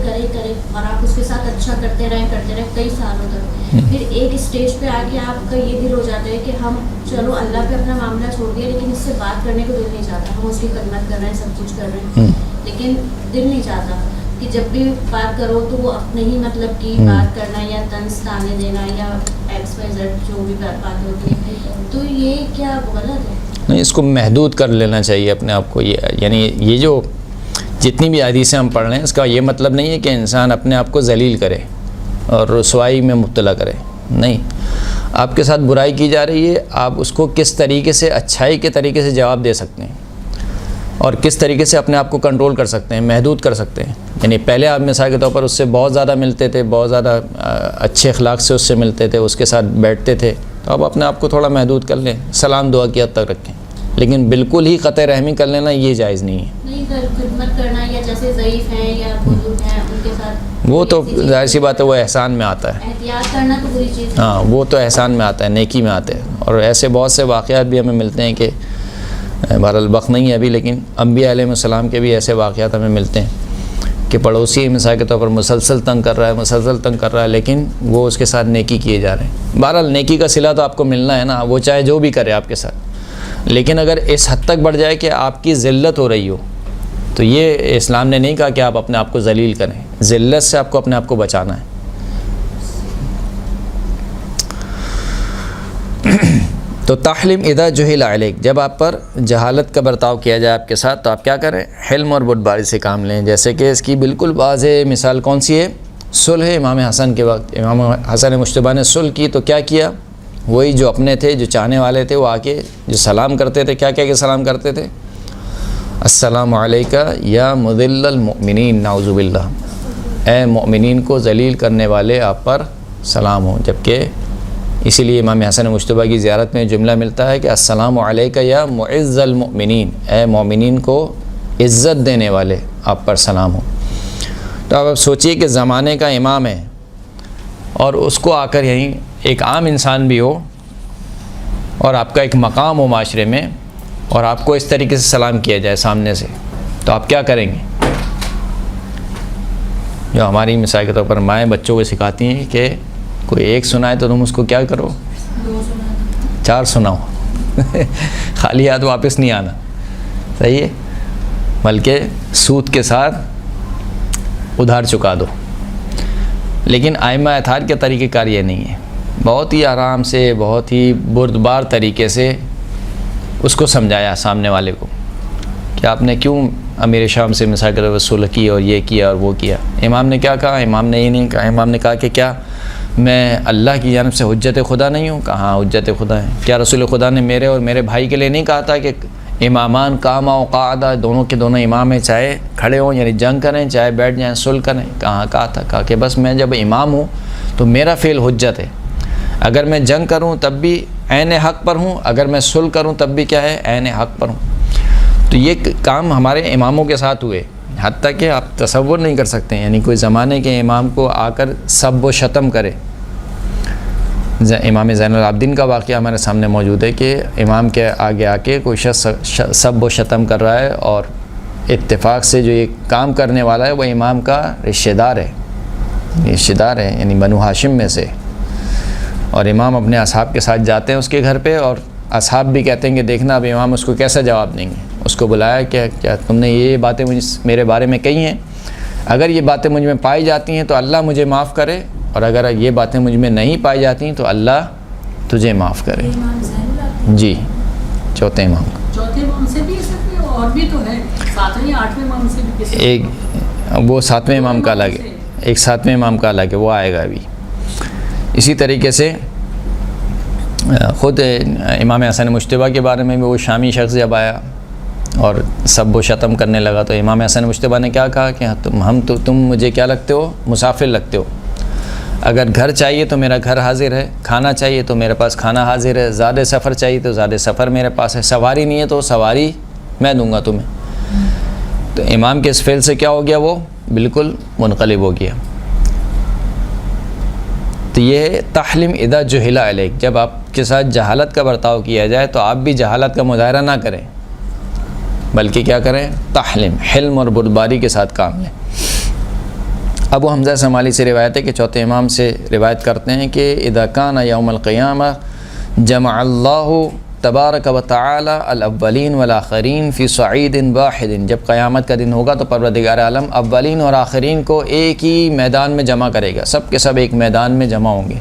اور آپ اس کے ساتھ اچھا کرتے رہے کئی سالوں تک، پھر ایک اسٹیج پہ آ کے آپ کا یہ دل ہو جاتا ہے کہ ہم چلو اللہ پہ اپنا معاملہ چھوڑ دیا لیکن اس سے بات کرنے کو دل نہیں چاہتا، ہم اس کی خدمت کر رہے ہیں، سب کچھ کر رہے ہیں، لیکن دل نہیں چاہتا کہ جب بھی بات کرو تو وہ اپنے ہی مطلب کی بات کرنا یا طنز تانے دینا یا ایکس وائی زیڈ جو بھی بات ہوتی ہے، تو یہ کیا غلط ہے؟ نہیں، اس کو محدود کر لینا چاہیے اپنے آپ کو، یعنی یہ جو جتنی بھی حدیثیں ہم پڑھ رہے ہیں اس کا یہ مطلب نہیں ہے کہ انسان اپنے آپ کو ذلیل کرے اور رسوائی میں مبتلا کرے، نہیں، آپ کے ساتھ برائی کی جا رہی ہے، آپ اس کو کس طریقے سے اچھائی کے طریقے سے جواب دے سکتے ہیں اور کس طریقے سے اپنے آپ کو کنٹرول کر سکتے ہیں، محدود کر سکتے ہیں۔ یعنی پہلے آپ مثال کے طور پر اس سے بہت زیادہ ملتے تھے، بہت زیادہ اچھے اخلاق سے اس سے ملتے تھے، اس کے ساتھ بیٹھتے تھے، تو آپ اپنے آپ کو تھوڑا محدود کر لیں، سلام دعا کی حد تک رکھیں، لیکن بالکل ہی قطع رحمی کر لینا یہ جائز نہیں ہے۔ نہیں، خدمت کرنا یا جیسے ضعیف ہیں یا بزرگ ہیں ان کے ساتھ، وہ تو ظاہر سی بات ہے، وہ احسان میں آتا ہے، احتیاط کرنا تو بری چیز ہے۔ ہاں، وہ تو احسان میں آتا ہے، نیکی میں آتا ہے، اور ایسے بہت سے واقعات بھی ہمیں ملتے ہیں کہ بہرحال وقت نہیں ہے ابھی، لیکن انبیاء علیہ السلام کے بھی ایسے واقعات ہمیں ملتے ہیں کہ پڑوسی مثال کے طور پر مسلسل تنگ کر رہا ہے لیکن وہ اس کے ساتھ نیکی کیے جا رہے ہیں۔ بہرحال نیکی کا صلہ تو آپ کو ملنا ہے نا، وہ چاہے جو بھی کرے آپ کے ساتھ، لیکن اگر اس حد تک بڑھ جائے کہ آپ کی ذلت ہو رہی ہو تو یہ اسلام نے نہیں کہا کہ آپ اپنے آپ کو ذلیل کریں، ذلت سے آپ کو اپنے آپ کو بچانا ہے۔ تو تحلم اذا جہل علیک، جب آپ پر جہالت کا برتاؤ کیا جائے آپ کے ساتھ تو آپ کیا کریں؟ حلم اور بردباری سے کام لیں۔ جیسے کہ اس کی بالکل واضح مثال کون سی ہے؟ صلح امام حسن کے وقت، امام حسن مجتبیٰ نے صلح کی تو کیا کیا؟ وہی جو اپنے تھے، جو چاہنے والے تھے، وہ آ کے جو سلام کرتے تھے، کیا کہہ کے سلام کرتے تھے؟ السلام علیکہ یا مذل المؤمنین، نعوذ باللہ، اے مؤمنین کو ذلیل کرنے والے آپ پر سلام ہو۔ جبکہ اسی لیے امام حسن مجتبیٰ کی زیارت میں جملہ ملتا ہے کہ السلام علیکہ یا معز المؤمنین، اے مومنین کو عزت دینے والے آپ پر سلام ہو۔ تو اب سوچئے کہ زمانے کا امام ہے اور اس کو آ کر یہیں ایک عام انسان بھی ہو اور آپ کا ایک مقام ہو معاشرے میں اور آپ کو اس طریقے سے سلام کیا جائے سامنے سے، تو آپ کیا کریں گے؟ جو ہماری مثال کے طور پر مائیں بچوں کو سکھاتی ہیں کہ کوئی ایک سنائے تو تم اس کو کیا کرو؟ 4 سناؤ، خالی ہاتھ واپس نہیں آنا، صحیح ہے، بلکہ سود کے ساتھ ادھار چکا دو۔ لیکن ائمہ اطہار کے طریقہ کار یہ نہیں ہے. بہت ہی آرام سے، بہت ہی بردبار طریقے سے اس کو سمجھایا سامنے والے کو کہ آپ نے کیوں امیر شام سے مثال کے وصول کی اور یہ کیا اور وہ کیا. امام نے کیا کہا؟ امام نے یہ نہیں کہا. امام نے کہا کہ کیا میں اللہ کی جانب سے حجت خدا نہیں ہوں؟ کہاں حجت خدا ہے. کیا رسول خدا نے میرے اور میرے بھائی کے لیے نہیں کہا تھا کہ امامان قاما و قعدہ، دونوں کے دونوں امام ہیں، چاہے کھڑے ہوں یعنی جنگ کریں، چاہے بیٹھ جائیں صلح کریں؟ کہاں کہا تھا. کہا کہ بس میں جب امام ہوں تو میرا فعل حجت ہے. اگر میں جنگ کروں تب بھی عین حق پر ہوں، اگر میں صلح کروں تب بھی کیا ہے؟ عین حق پر ہوں. تو یہ کام ہمارے اماموں کے ساتھ ہوئے، حتیٰ کہ آپ تصور نہیں کر سکتے یعنی کوئی زمانے کے امام کو آ کر سب و شتم کرے. امام زین العابدین کا واقعہ ہمارے سامنے موجود ہے کہ امام کے آگے آ کے کوئی شخص سب و شتم کر رہا ہے، اور اتفاق سے جو یہ کام کرنے والا ہے وہ امام کا رشتہ دار ہے یعنی بنو ہاشم میں سے. اور امام اپنے اصحاب کے ساتھ جاتے ہیں اس کے گھر پہ، اور اصحاب بھی کہتے ہیں کہ دیکھنا اب امام اس کو کیسا جواب دیں گے. اس کو بلایا کہ کیا تم نے یہ باتیں میرے بارے میں کہی ہیں؟ اگر یہ باتیں مجھ میں پائی جاتی ہیں تو اللہ مجھے معاف کرے، اور اگر یہ باتیں مجھ میں نہیں پائی جاتی ہیں تو اللہ تجھے معاف کرے. جی، چوتھے امام. چوتھے امام سے بھی اور بھی تو ہے، ساتویں آٹھویں امام سے بھی کسی ایک وہ ساتویں امام کا الگ ہے، ایک ساتویں امام کا الگ ہے، وہ آئے گا ابھی. اسی طریقے سے خود امام حسن مجتبیٰ کے بارے میں بھی وہ شامی شخص جب آیا اور سب و شتم کرنے لگا تو امام حسن مجتبیٰ نے کیا کہا کہ تم مجھے کیا لگتے ہو؟ مسافر لگتے ہو. اگر گھر چاہیے تو میرا گھر حاضر ہے، کھانا چاہیے تو میرے پاس کھانا حاضر ہے، زیادہ سفر چاہیے تو زیادہ سفر میرے پاس ہے، سواری نہیں ہے تو سواری میں دوں گا تمہیں. تو امام کے اس فعل سے کیا ہو گیا؟ وہ بالکل منقلب ہو گیا. تو یہ تحلم اذا جہل علیک، جب آپ کے ساتھ جہالت کا برتاؤ کیا جائے تو آپ بھی جہالت کا مظاہرہ نہ کریں، بلکہ کیا کریں؟ تحلم، حلم اور بردباری کے ساتھ کام لیں. ابو حمزہ سمالی سے روایت ہے کہ چوتھے امام سے روایت کرتے ہیں کہ اذا کان یوم القیامہ جمع اللہ تبارک و تعالی الاولین والآخرین فی صعید واحد، جب قیامت کا دن ہوگا تو پروردگار عالم اولین اور آخرین کو ایک ہی میدان میں جمع کرے گا، سب کے سب ایک میدان میں جمع ہوں گے.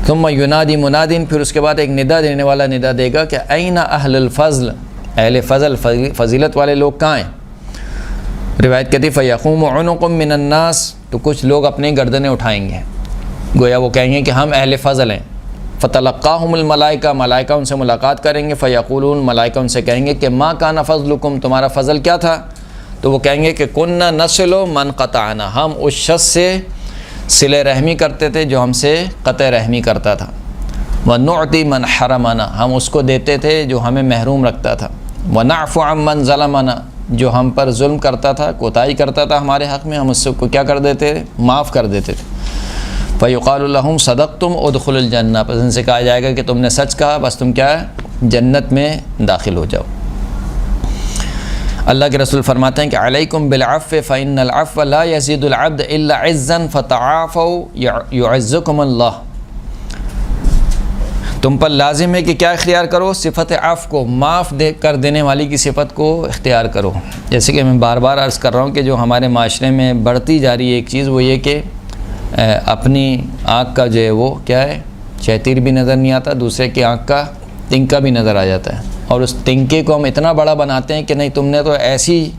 ثم ینادی منادین، پھر اس کے بعد ایک ندا دینے والا ندا دے گا کہ این اہل الفضل، اہل فضل فضیلت والے لوگ کہاں ہیں؟ روایت کہتی فیقوم عنق من الناس، تو کچھ لوگ اپنی گردنیں اٹھائیں گے، گویا وہ کہیں گے کہ ہم اہل فضل ہیں. فتلقاہم الملائکہ، ملائکہ ان سے ملاقات کریں گے. فیقولون، ملائکہ ان سے کہیں گے کہ ما کان فضلکم، تمہارا فضل کیا تھا؟ تو وہ کہیں گے کہ کننا نصل من قطعنا، ہم اس شخص سے صلہ رحمی کرتے تھے جو ہم سے قطع رحمی کرتا تھا. ونعطی من حرمنا، ہم اس کو دیتے تھے جو ہمیں محروم رکھتا تھا. ونعفو عن من ظلمنا، جو ہم پر ظلم کرتا تھا، کوتاہی کرتا تھا ہمارے حق میں، ہم اس کو کیا کر دیتے؟ معاف کر دیتے تھے. فیقال لہم صدقتم ادخلوا الجنہ، پس ان سے کہا جائے گا کہ تم نے سچ کہا، بس تم کیا ہے؟ جنت میں داخل ہو جاؤ. اللہ کے رسول فرماتے ہیں کہ علیکم بالعفو فإن العفو لا یزید العبد الا عزا فتعافوا یعزکم اللہ. تم پر لازم ہے کہ کیا اختیار کرو؟ صفت عفو کو، معاف کر دینے والی کی صفت کو اختیار کرو. جیسے کہ میں بار بار عرض کر رہا ہوں کہ جو ہمارے معاشرے میں بڑھتی جا رہی ہے ایک چیز، وہ یہ کہ اپنی آنکھ کا جو ہے وہ کیا ہے؟ چہتیر بھی نظر نہیں آتا، دوسرے کی آنکھ کا تنکا بھی نظر آ جاتا ہے، اور اس تنکے کو ہم اتنا بڑا بناتے ہیں کہ نہیں تم نے تو ایسی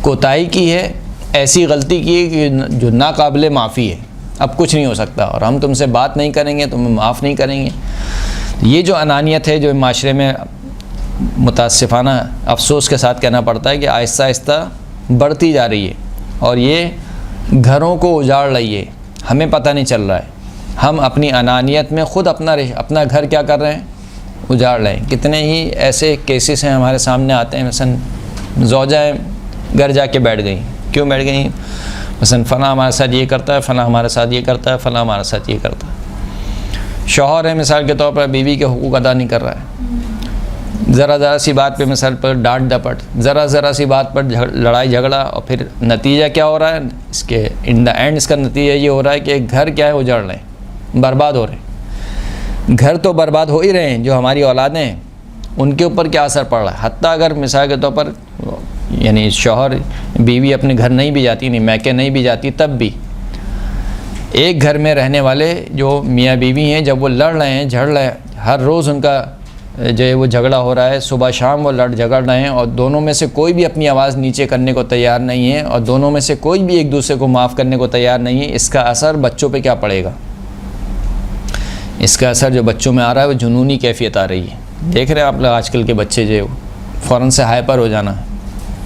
کوتاہی کی ہے، ایسی غلطی کی ہے کہ جو ناقابل معافی ہے، اب کچھ نہیں ہو سکتا، اور ہم تم سے بات نہیں کریں گے، تمہیں معاف نہیں کریں گے. یہ جو انانیت ہے جو معاشرے میں متاسفانہ افسوس کے ساتھ کہنا پڑتا ہے کہ آہستہ آہستہ بڑھتی جا رہی ہے، اور یہ گھروں کو اجاڑ رہی ہے، ہمیں پتہ نہیں چل رہا ہے. ہم اپنی انانیت میں خود اپنا گھر کیا کر رہے ہیں؟ اجاڑ رہے ہیں. کتنے ہی ایسے کیسز ہیں ہمارے سامنے آتے ہیں، مثلا زوجہ گھر جا کے بیٹھ گئیں. کیوں بیٹھ گئیں؟ مثلا فلاں ہمارے ساتھ یہ کرتا ہے، فلاں ہمارے ساتھ یہ کرتا ہے، فلاں ہمارے ساتھ یہ کرتا ہے. شوہر ہے مثال کے طور پر بیوی کے حقوق ادا نہیں کر رہا ہے، ذرا سی بات پہ مثال پر ڈانٹ ڈپٹ، ذرا سی بات پر لڑائی جھگڑا، اور پھر نتیجہ کیا ہو رہا ہے؟ اس کے ان دا اینڈ اس کا نتیجہ یہ ہو رہا ہے کہ گھر کیا ہے؟ اجڑ رہے ہیں، برباد ہو رہے ہیں. گھر تو برباد ہو ہی رہے ہیں، جو ہماری اولادیں ہیں ان کے اوپر کیا اثر پڑ رہا ہے. حتیٰ اگر مثال کے طور پر یعنی شوہر بیوی اپنے گھر نہیں بھی جاتی، نہیں میکے نہیں بھی جاتی، تب بھی ایک گھر میں رہنے والے جو میاں بیوی ہیں جب وہ لڑ رہے ہیں جھڑ رہے ہیں، ہر روز ان کا جو ہے وہ جھگڑا ہو رہا ہے، صبح شام وہ جھگڑ رہے ہیں، اور دونوں میں سے کوئی بھی اپنی آواز نیچے کرنے کو تیار نہیں ہے، اور دونوں میں سے کوئی بھی ایک دوسرے کو معاف کرنے کو تیار نہیں ہے، اس کا اثر بچوں پہ کیا پڑے گا؟ اس کا اثر جو بچوں میں آ رہا ہے وہ جنونی کیفیت آ رہی ہے۔ دیکھ رہے ہیں آپ لوگ آج کل کے بچے جو فوراً سے ہائپر ہو جانا،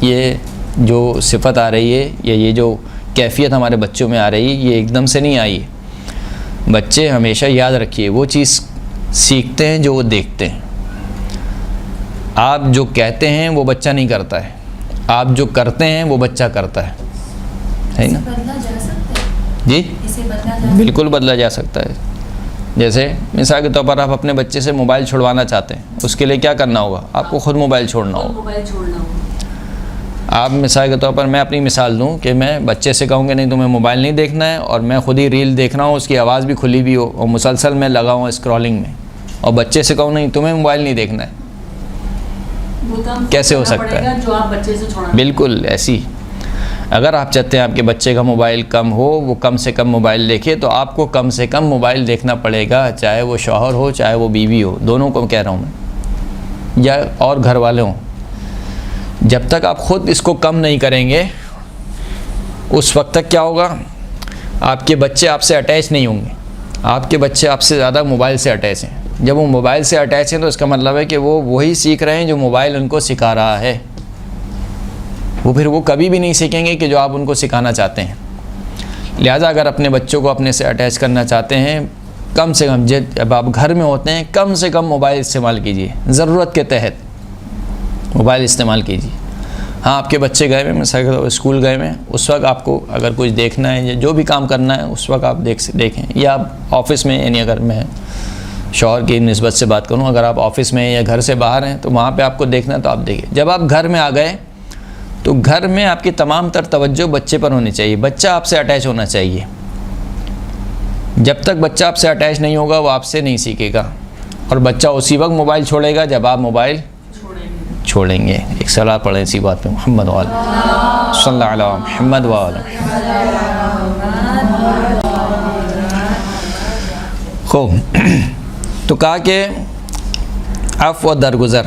یہ جو صفت آ رہی ہے یا یہ جو کیفیت ہمارے بچوں میں آ رہی ہے یہ ایک دم سے نہیں آئی ہے۔ بچے ہمیشہ یاد رکھیے وہ چیز سیکھتے ہیں جو وہ دیکھتے ہیں۔ آپ جو کہتے ہیں وہ بچہ نہیں کرتا ہے، آپ جو کرتے ہیں وہ بچہ کرتا ہے نا؟ بدلا جا سکتا ہے جی اسے بدلا بالکل بدلا جا سکتا ہے۔ جیسے مثال کے طور پر آپ اپنے بچے سے موبائل چھڑوانا چاہتے ہیں، اس کے لیے کیا کرنا ہوگا؟ آپ کو خود موبائل چھوڑنا ہوگا۔ موبائل چھوڑنا ہوگا۔ آپ مثال کے طور پر میں اپنی مثال دوں کہ میں بچے سے کہوں کہ نہیں تمہیں موبائل نہیں دیکھنا ہے، اور میں خود ہی ریل دیکھ رہا ہوں، اس کی آواز بھی کھلی بھی ہو اور مسلسل میں لگا ہوں اسکرولنگ میں، اور بچے سے کہوں نہیں تمہیں موبائل نہیں دیکھنا ہے، وہ کام کیسے ہو کرنا سکتا پڑے ہے؟ گا جو آپ بچے سے چھوڑا۔ بالکل ایسی۔ اگر آپ چاہتے ہیں آپ کے بچے کا موبائل کم ہو، وہ کم سے کم موبائل دیکھے، تو آپ کو کم سے کم موبائل دیکھنا پڑے گا، چاہے وہ شوہر ہو چاہے وہ بیوی ہو، دونوں کو کہہ رہا ہوں میں، یا اور گھر والے ہوں۔ جب تک آپ خود اس کو کم نہیں کریں گے اس وقت تک کیا ہوگا؟ آپ کے بچے آپ سے اٹیچ نہیں ہوں گے، آپ کے بچے آپ سے زیادہ موبائل سے اٹیچ ہیں۔ جب وہ موبائل سے اٹیچ ہیں تو اس کا مطلب ہے کہ وہ وہی سیکھ رہے ہیں جو موبائل ان کو سکھا رہا ہے، وہ پھر وہ کبھی بھی نہیں سیکھیں گے کہ جو آپ ان کو سکھانا چاہتے ہیں۔ لہٰذا اگر اپنے بچوں کو اپنے سے اٹیچ کرنا چاہتے ہیں، کم سے کم جب آپ گھر میں ہوتے ہیں کم سے کم موبائل استعمال کیجیے، ضرورت کے تحت موبائل استعمال کیجیے۔ ہاں آپ کے بچے گئے ہوئے مثلا اسکول گئے ہوئے، اس وقت آپ کو اگر کچھ دیکھنا ہے یا جو بھی کام کرنا ہے اس وقت آپ دیکھیں، یا آپ آفس میں، یعنی اگر میں شوہر کی نسبت سے بات کروں، اگر آپ آفس میں یا گھر سے باہر ہیں تو وہاں پہ آپ کو دیکھنا ہے تو آپ دیکھیں۔ جب آپ گھر میں آ گئے تو گھر میں آپ کی تمام تر توجہ بچے پر ہونی چاہیے، بچہ آپ سے اٹیچ ہونا چاہیے۔ جب تک بچہ آپ سے اٹیچ نہیں ہوگا وہ آپ سے نہیں سیکھے گا، اور بچہ اسی وقت موبائل چھوڑے گا جب آپ موبائل چھوڑیں گے۔ ایک صلاۃ پڑھیں اسی بات پہ، محمد وعلیہ صلی اللہ علیہ محمد وعلیہ۔ خوب، تو کہا کہ عفو و درگزر،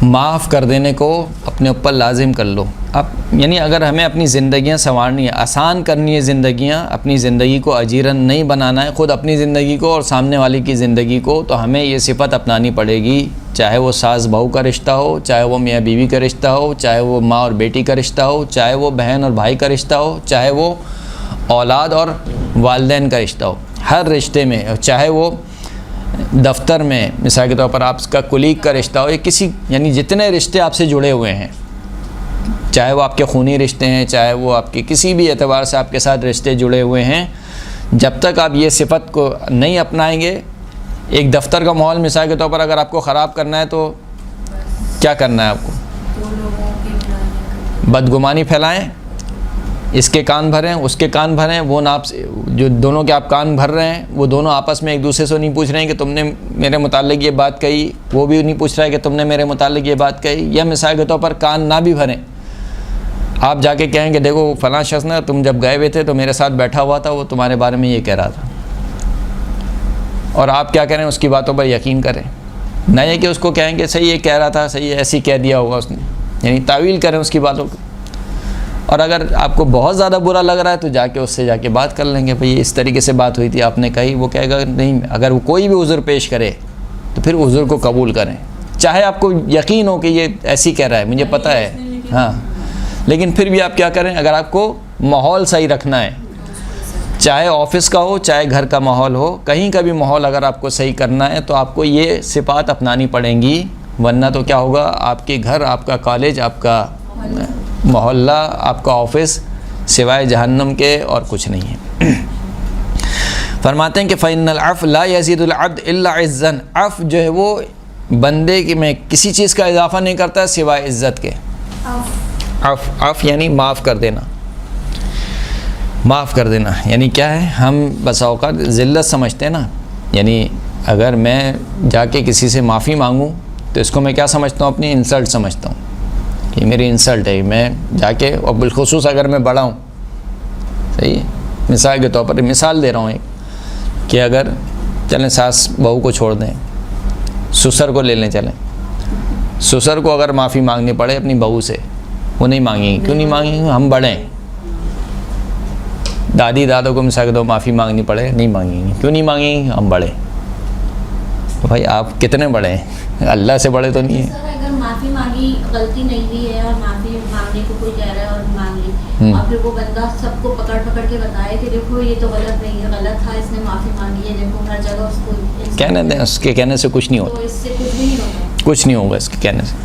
معاف کر دینے کو اپنے اوپر لازم کر لو۔ اب یعنی اگر ہمیں اپنی زندگیاں سنوارنی ہے، آسان کرنی ہے زندگیاں، اپنی زندگی کو اجیرن نہیں بنانا ہے، خود اپنی زندگی کو اور سامنے والی کی زندگی کو، تو ہمیں یہ صفت اپنانی پڑے گی، چاہے وہ ساس بہو کا رشتہ ہو، چاہے وہ میاں بیوی کا رشتہ ہو، چاہے وہ ماں اور بیٹی کا رشتہ ہو، چاہے وہ بہن اور بھائی کا رشتہ ہو، چاہے وہ اولاد اور والدین کا رشتہ ہو، ہر رشتے میں، چاہے وہ دفتر میں مثال کے طور پر آپ کا کولیگ کا رشتہ ہو، یا کسی یعنی جتنے رشتے آپ سے جڑے ہوئے ہیں، چاہے وہ آپ کے خونی رشتے ہیں، چاہے وہ آپ کے کسی بھی اعتبار سے آپ کے ساتھ رشتے جڑے ہوئے ہیں، جب تک آپ یہ صفت کو نہیں اپنائیں گے، ایک دفتر کا ماحول مثال کے طور پر اگر آپ کو خراب کرنا ہے تو کیا کرنا ہے آپ کو؟ بدگمانی پھیلائیں، اس کے کان بھریں اس کے کان بھریں، وہ نہ آپ جو دونوں کے آپ کان بھر رہے ہیں وہ دونوں آپس میں ایک دوسرے سے نہیں پوچھ رہے ہیں کہ تم نے میرے متعلق یہ بات کہی، وہ بھی نہیں پوچھ رہا ہے کہ تم نے میرے متعلق یہ بات کہی، یا مثال کے طور پر کان نہ بھی بھریں، آپ جا کے کہیں کہ دیکھو فلاں شخص نے تم جب گئے ہوئے تھے تو میرے ساتھ بیٹھا ہوا تھا، وہ تمہارے بارے میں یہ کہہ رہا تھا، اور آپ کیا کریں اس کی باتوں پر یقین کریں، نہ یہ کہ اس کو کہیں کہ صحیح یہ کہہ رہا تھا، صحیح ایسی کہہ دیا ہوگا اس نے، یعنی تعویل کریں اس کی باتوں کو۔ اور اگر آپ کو بہت زیادہ برا لگ رہا ہے تو جا کے اس سے جا کے بات کر لیں گے، بھئی اس طریقے سے بات ہوئی تھی آپ نے کہی، وہ کہے گا نہیں، اگر وہ کوئی بھی عذر پیش کرے تو پھر عذر کو قبول کریں، چاہے آپ کو یقین ہو کہ یہ ایسی کہہ رہا ہے، مجھے پتہ ہے، ہاں، لیکن پھر بھی آپ کیا کریں، اگر آپ کو ماحول صحیح رکھنا ہے، چاہے آفس کا ہو چاہے گھر کا ماحول ہو، کہیں کا بھی ماحول اگر آپ کو صحیح کرنا ہے تو آپ کو یہ صفات اپنانی پڑیں گی، ورنہ تو کیا ہوگا، آپ کے گھر، آپ کا کالج، آپ کا محلہ، آپ کا آفس سوائے جہنم کے اور کچھ نہیں ہے۔ فرماتے ہیں کہ فَإِنَّ الْعَفْوَ لَا يَزِيدُ الْعَبْدَ إِلَّا عِزًّا، عفو جو ہے وہ بندے کی میں کسی چیز کا اضافہ نہیں کرتا سوائے عزت کے۔ عفو یعنی معاف کر دینا، معاف کر دینا یعنی کیا ہے، ہم بسا اوقات ذلت سمجھتے ہیں نا، یعنی اگر میں جا کے کسی سے معافی مانگوں تو اس کو میں کیا سمجھتا ہوں، اپنی انسلٹ سمجھتا ہوں، یہ میری انسلٹ ہے، میں جا کے، اور بالخصوص اگر میں بڑا ہوں، صحیح ہے، مثال کے طور پر مثال دے رہا ہوں ایک کہ اگر چلیں ساس بہو کو چھوڑ دیں، سسر کو لے لیں، چلیں سسر کو اگر معافی مانگنی پڑے اپنی بہو سے، وہ نہیں مانگیں گی. کیوں نہیں مانگیں گی؟ ہم بڑے ہیں. دادی دادوں کو مثال کے طور پر معافی مانگنی پڑے نہیں مانگیں گی. کیوں نہیں مانگیں گی؟ ہم بڑے. تو بھائی آپ کتنے بڑے ہیں؟ اللہ سے بڑے تو نہیں ہیں. سر اگر معافی مانگی، غلطی نہیں ہوئی ہے اور معافی مانگنے کو کوئی کہہ رہا ہے اور مانگ لی، اور پھر وہ بندہ سب کو پکڑ کے بتائے کہ دیکھو یہ تو غلط نہیں ہے، غلط تھا، اس نے معافی مانگی ہے، دیکھو ہر جگہ اس کو کہنے دیں، اس کے کہنے سے کچھ نہیں ہوتا. تو اس سے کچھ بھی نہیں ہوتا. کچھ نہیں ہوگا اس کے کہنے سے.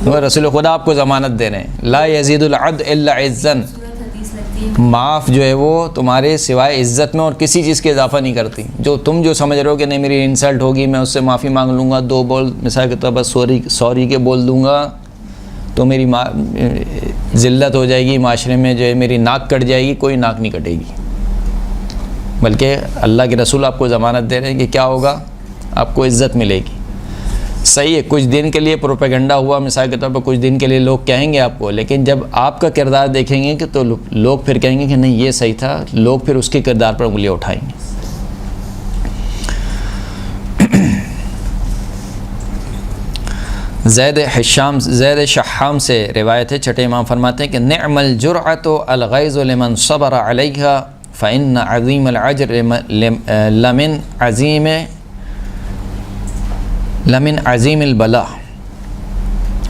وہ رسول خدا آپ کو ضمانت دے رہے ہیں، لا یزید العبد الا عزا. خوبصورت حدیث لگتی ہے. معاف جو ہے وہ تمہارے سوائے عزت میں اور کسی چیز کے اضافہ نہیں کرتی. جو تم جو سمجھ رہے ہو کہ نہیں میری انسلٹ ہوگی، میں اس سے معافی مانگ لوں گا، 2 بول مثال کے طور پر سوری کے بول دوں گا تو میری ذلت ہو جائے گی معاشرے میں، جو ہے میری ناک کٹ جائے گی. کوئی ناک نہیں کٹے گی، بلکہ اللہ کے رسول آپ کو ضمانت دے رہے ہیں کہ کیا ہوگا، آپ کو عزت ملے گی. صحیح ہے کچھ دن کے لیے پروپیگنڈا ہوا مثال کے طور پر، کچھ دن کے لیے لوگ کہیں گے آپ کو، لیکن جب آپ کا کردار دیکھیں گے کہ تو لوگ پھر کہیں گے کہ نہیں یہ صحیح تھا، لوگ پھر اس کے کردار پر انگلیاں اٹھائیں گے. زید شحام سے روایت ہے، چھٹے امام فرماتے ہیں کہ نعم الجرعۃ الغیظ لمن صبر علیہا فإن عظیم العجر لمن عظیم البلاء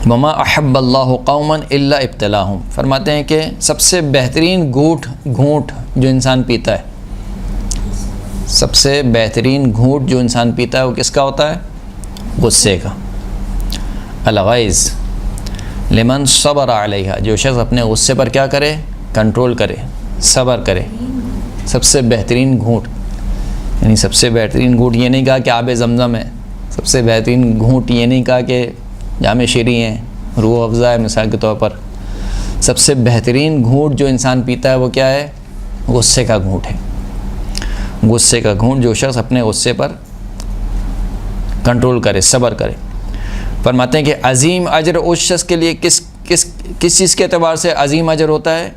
وما احب اللہ قوما الا ابتلاہم. فرماتے ہیں کہ سب سے بہترین گھونٹ جو انسان پیتا ہے، سب سے بہترین گھونٹ جو انسان پیتا ہے وہ کس کا ہوتا ہے؟ غصے کا. الغیظ لمن صبر علیہا، جو شخص اپنے غصے پر کیا کرے؟ کنٹرول کرے، صبر کرے. سب سے بہترین گھونٹ، یعنی سب سے بہترین گھونٹ یہ نہیں کہا کہ آب زمزم ہے، سب سے بہترین گھونٹ یہ نہیں کہا کہ جام شیری ہیں، روح افزا ہے مثال کے طور پر. سب سے بہترین گھونٹ جو انسان پیتا ہے وہ کیا ہے؟ غصے کا گھونٹ ہے. غصے کا گھونٹ، جو شخص اپنے غصے پر کنٹرول کرے، صبر کرے. فرماتے ہیں کہ عظیم اجر اس شخص کے لیے کس چیز کے اعتبار سے عظیم اجر ہوتا ہے؟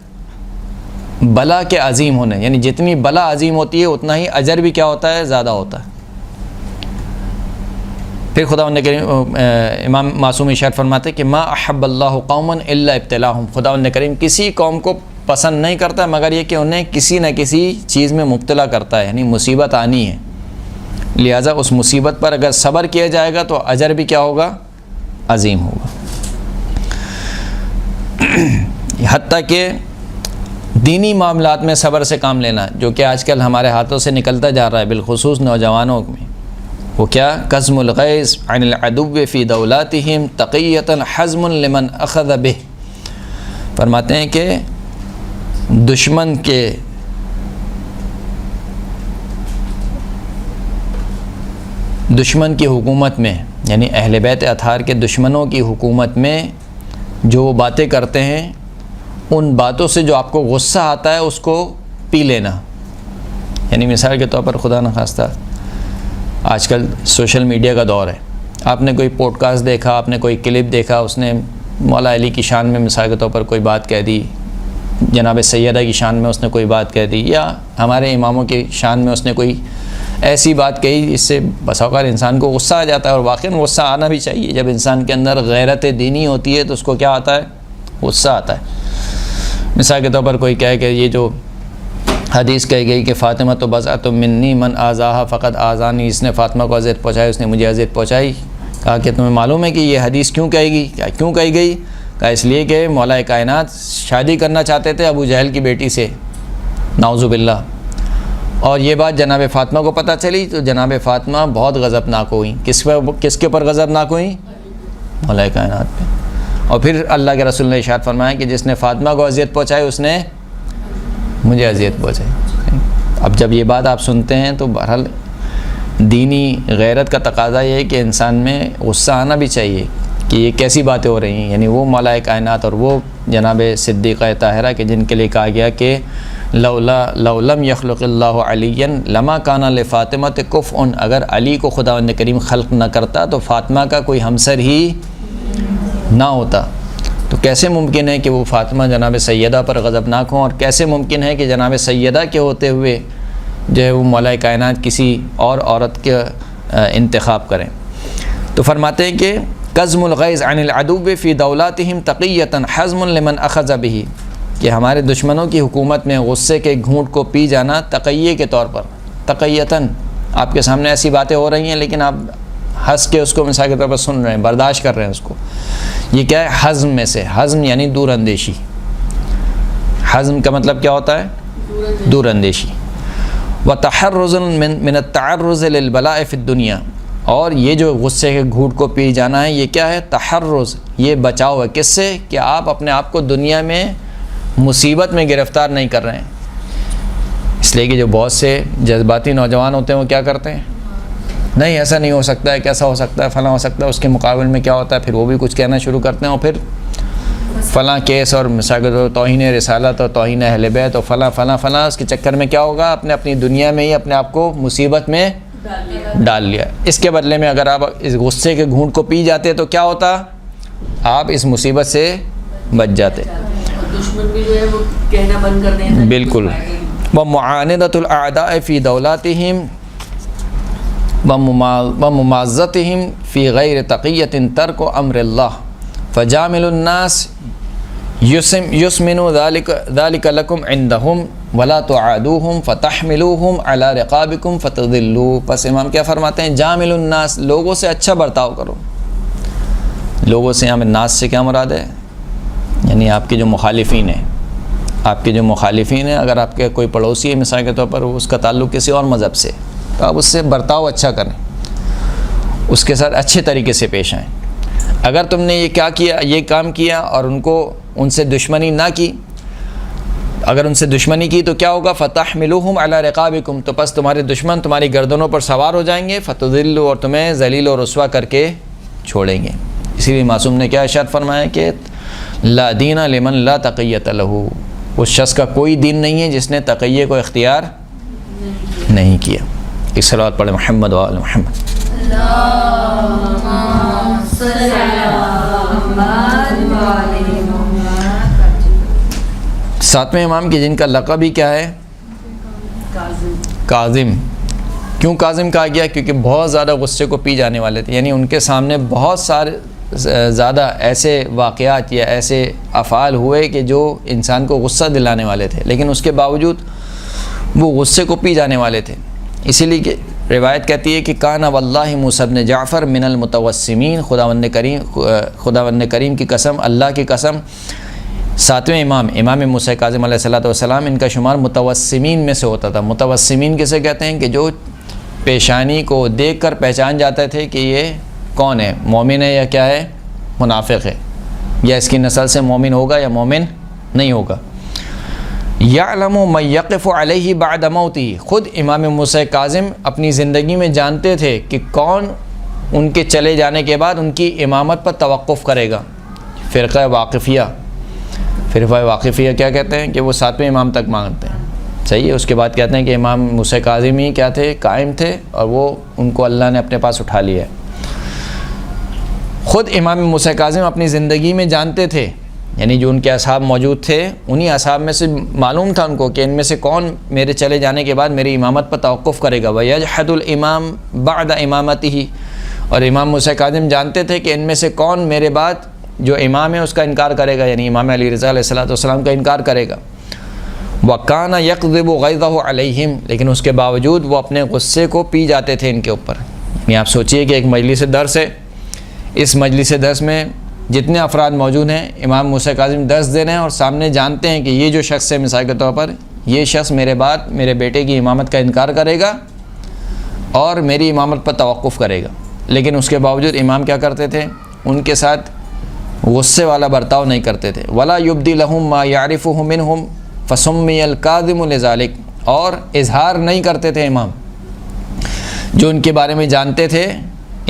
بلا کے عظیم ہونے، یعنی جتنی بلا عظیم ہوتی ہے اتنا ہی اجر بھی کیا ہوتا ہے؟ زیادہ ہوتا ہے. پھر خداوند کریم امام معصوم ارشاد فرماتے ہیں کہ ما احب اللہ قوما الا ابتلاہم. خداوند کریم کسی قوم کو پسند نہیں کرتا مگر یہ کہ انہیں کسی نہ کسی چیز میں مبتلا کرتا ہے، یعنی مصیبت آنی ہے. لہٰذا اس مصیبت پر اگر صبر کیا جائے گا تو اجر بھی کیا ہوگا؟ عظیم ہوگا. حتیٰ کہ دینی معاملات میں صبر سے کام لینا، جو کہ آج کل ہمارے ہاتھوں سے نکلتا جا رہا ہے، بالخصوص نوجوانوں میں، وہ کیا؟ قزم الغیظ عن العدو فی دولاتہم تقیۃ حزم لمن اخذ بہ. فرماتے ہیں کہ دشمن کی حکومت میں، یعنی اہل بیت اطہار کے دشمنوں کی حکومت میں جو وہ باتیں کرتے ہیں، ان باتوں سے جو آپ کو غصہ آتا ہے اس کو پی لینا. یعنی مثال کے طور پر خدا نخواستہ آج کل سوشل میڈیا کا دور ہے، آپ نے کوئی پوڈ کاسٹ دیکھا، آپ نے کوئی کلپ دیکھا، اس نے مولا علی کی شان میں مثال کے طور پر کوئی بات کہہ دی، جناب سیدہ کی شان میں اس نے کوئی بات کہہ دی، یا ہمارے اماموں کی شان میں اس نے کوئی ایسی بات کہی جس سے بس اوقات انسان کو غصہ آ جاتا ہے. اور واقعاً غصہ آنا بھی چاہیے. جب انسان کے اندر غیرت دینی ہوتی ہے تو اس کو کیا آتا ہے؟ غصہ آتا ہے. مثال کے طور پر کوئی کہے کہ یہ جو حدیث کہی گئی کہ فاطمہ تو بضعۃ منی من آذاہا فقط آذانی، اس نے فاطمہ کو اذیت پہنچائی، اس نے مجھے اذیت پہنچائی. کہا کہ تمہیں معلوم ہے کہ یہ حدیث کیوں کہی گئی؟ کہا اس لیے کہ مولا کائنات شادی کرنا چاہتے تھے ابو جہل کی بیٹی سے، نعوذ باللہ. اور یہ بات جناب فاطمہ کو پتہ چلی تو جناب فاطمہ بہت غضبناک ہوئیں. کس کے اوپر غضبناک ہوئیں؟ مولا کائنات پہ. اور پھر اللہ کے رسول نے ارشاد فرمایا کہ جس نے فاطمہ کو اذیت پہنچائی اس نے مجھے اذیت پہنچائی. اب جب یہ بات آپ سنتے ہیں تو بہرحال دینی غیرت کا تقاضا یہ ہے کہ انسان میں غصہ آنا بھی چاہیے کہ یہ کیسی باتیں ہو رہی ہیں. یعنی وہ مولا کائنات اور وہ جناب صدیقہ طاہرہ کہ جن کے لیے کہا گیا کہ لو لم یخلق اللہ علی لما کان لفاطمۃ کفء، اگر علی کو خداوند کریم خلق نہ کرتا تو فاطمہ کا کوئی ہمسر ہی نہ ہوتا. تو کیسے ممکن ہے کہ وہ فاطمہ جناب سیدہ پر غضبناک ہوں، اور کیسے ممکن ہے کہ جناب سیدہ کے ہوتے ہوئے جو ہے وہ مولا کائنات کسی اور عورت کا انتخاب کریں؟ تو فرماتے ہیں کہ قزم الغیظ عن العدو فی دولاتہم تقیۃ حزم لمن اخذ بہ، کہ ہمارے دشمنوں کی حکومت میں غصے کے گھونٹ کو پی جانا تقیے کے طور پر، تقیتاً آپ کے سامنے ایسی باتیں ہو رہی ہیں لیکن آپ ہنس کے اس کو مثال کے طور پر سن رہے ہیں، برداشت کر رہے ہیں اس کو، یہ کیا ہے؟ حزم میں سے، حزم یعنی دور اندیشی، حزم کا مطلب کیا ہوتا ہے؟ دور اندیشی۔ وتحرز من التعرض للبلاء فی الدنیا، اور یہ جو غصے کے گھونٹ کو پی جانا ہے یہ کیا ہے؟ تحرز، یہ بچاؤ ہے کس سے؟ کہ آپ اپنے آپ کو دنیا میں مصیبت میں گرفتار نہیں کر رہے ہیں۔ اس لیے کہ جو بہت سے جذباتی نوجوان ہوتے ہیں وہ کیا کرتے ہیں؟ نہیں ایسا نہیں ہو سکتا ہے، کیسا ہو سکتا ہے، فلاں ہو سکتا ہے، اس کے مقابل میں کیا ہوتا ہے؟ پھر وہ بھی کچھ کہنا شروع کرتے ہیں، اور پھر فلاں کیس اور مثال توہین رسالت اور توہین اہل بیت اور فلاں فلاں فلاں، اس کے چکر میں کیا ہوگا؟ اپنی دنیا میں ہی اپنے آپ کو مصیبت میں ڈال لیا۔ اس کے بدلے میں اگر آپ اس غصے کے گھونٹ کو پی جاتے تو کیا ہوتا؟ آپ اس مصیبت سے بچ جاتے۔ دشمن بھی جو ہے وہ کہنا بند کر دیں۔ بالکل۔ ومعاندۃ الاعداء فی دولاتہم وممازتہم فی غیر تقیۃ ترک امر اللہ فجامل الناس یسمن ذلک لکم عندہم ولا تعادوہم فتحملوہم علی رقابکم فتضلوا۔ پس امام کیا فرماتے ہیں؟ جامل الناس، لوگوں سے اچھا برتاؤ کرو۔ لوگوں سے، یہاں میں ناس سے کیا مراد ہے؟ یعنی آپ کے جو مخالفین ہیں، آپ کے جو مخالفین ہیں، اگر آپ کے کوئی پڑوسی ہے مثال کے طور پر اس کا تعلق کسی اور مذہب سے، تو آپ اس سے برتاؤ اچھا کریں، اس کے ساتھ اچھے طریقے سے پیش آئیں۔ اگر تم نے یہ کام کیا اور ان سے دشمنی نہ کی، اگر ان سے دشمنی کی تو کیا ہوگا؟ فتحملوہم علی رقابکم، تو پس تمہارے دشمن تمہاری گردنوں پر سوار ہو جائیں گے، فتضلوا، اور تمہیں ذلیل و رسوا کر کے چھوڑیں گے۔ اسی لیے معصوم نے کیا ارشاد فرمایا کہ لا دین لمن لا تقیۃ لہ، اس شخص کا کوئی دین نہیں ہے جس نے تقیے کو اختیار نہیں کیا۔ ایک صلوات پڑھیں محمد و آل محمد۔ ساتویں امام کی جن کا لقب ہی کیا ہے؟ کاظم۔ کیوں کاظم کہا گیا؟ کیونکہ بہت زیادہ غصے کو پی جانے والے تھے، یعنی ان کے سامنے بہت سارے زیادہ ایسے واقعات یا ایسے افعال ہوئے کہ جو انسان کو غصہ دلانے والے تھے، لیکن اس کے باوجود وہ غصے کو پی جانے والے تھے۔ اسی لیے کہ روایت کہتی ہے کہ کان واللہ موسیٰ بن جعفر من المتوسمین، خداوند کریم کی قسم، اللہ کی قسم، ساتویں امام موسیٰ کاظم علیہ السلام ان کا شمار متوسمین میں سے ہوتا تھا۔ متوسمین کسے کہتے ہیں؟ کہ جو پیشانی کو دیکھ کر پہچان جاتے تھے کہ یہ کون ہے، مومن ہے یا کیا ہے، منافق ہے، یا اس کی نسل سے مومن ہوگا یا مومن نہیں ہوگا۔ یعلم من یقف علیہ بعد موتہ، خود امام موسیٰ کاظم اپنی زندگی میں جانتے تھے کہ کون ان کے چلے جانے کے بعد ان کی امامت پر توقف کرے گا۔ فرقہ واقفیہ کیا کہتے ہیں؟ کہ وہ ساتویں امام تک مانگتے ہیں، صحیح ہے۔ اس کے بعد کہتے ہیں کہ امام موسیٰ کاظم ہی کیا تھے؟ قائم تھے، اور وہ ان کو اللہ نے اپنے پاس اٹھا لیا ہے۔ خود امام موسیٰ کاظم اپنی زندگی میں جانتے تھے، یعنی جو ان کے اصحاب موجود تھے انہی اصحاب میں سے معلوم تھا ان کو کہ ان میں سے کون میرے چلے جانے کے بعد میری امامت پر توقف کرے گا۔ وَيَجْحَدُ الْإِمَامُ بَعْدَ إِمَامَتِهِ، اور امام موسیٰ کاظم جانتے تھے کہ ان میں سے کون میرے بعد جو امام ہے اس کا انکار کرے گا، یعنی امام علی رضا علیہ السلام کا انکار کرے گا۔ وَكَانَ يَقْذِبُ غَيْظَهُ عَلَيْهِمْ، لیکن اس کے باوجود وہ اپنے غصے کو پی جاتے تھے ان کے اوپر۔ یعنی آپ سوچئے کہ ایک مجلس درس ہے، اس مجلس درس میں جتنے افراد موجود ہیں، امام موسیٰ کاظم درس دے رہے ہیں اور سامنے جانتے ہیں کہ یہ جو شخص ہے مثال کے طور پر، یہ شخص میرے بعد میرے بیٹے کی امامت کا انکار کرے گا اور میری امامت پر توقف کرے گا، لیکن اس کے باوجود امام کیا کرتے تھے؟ ان کے ساتھ غصے والا برتاؤ نہیں کرتے تھے۔ ولا یبدی لہم ما یعرفہ منہم فسمی الکاظم لذالک، اور اظہار نہیں کرتے تھے امام، جو ان کے بارے میں جانتے تھے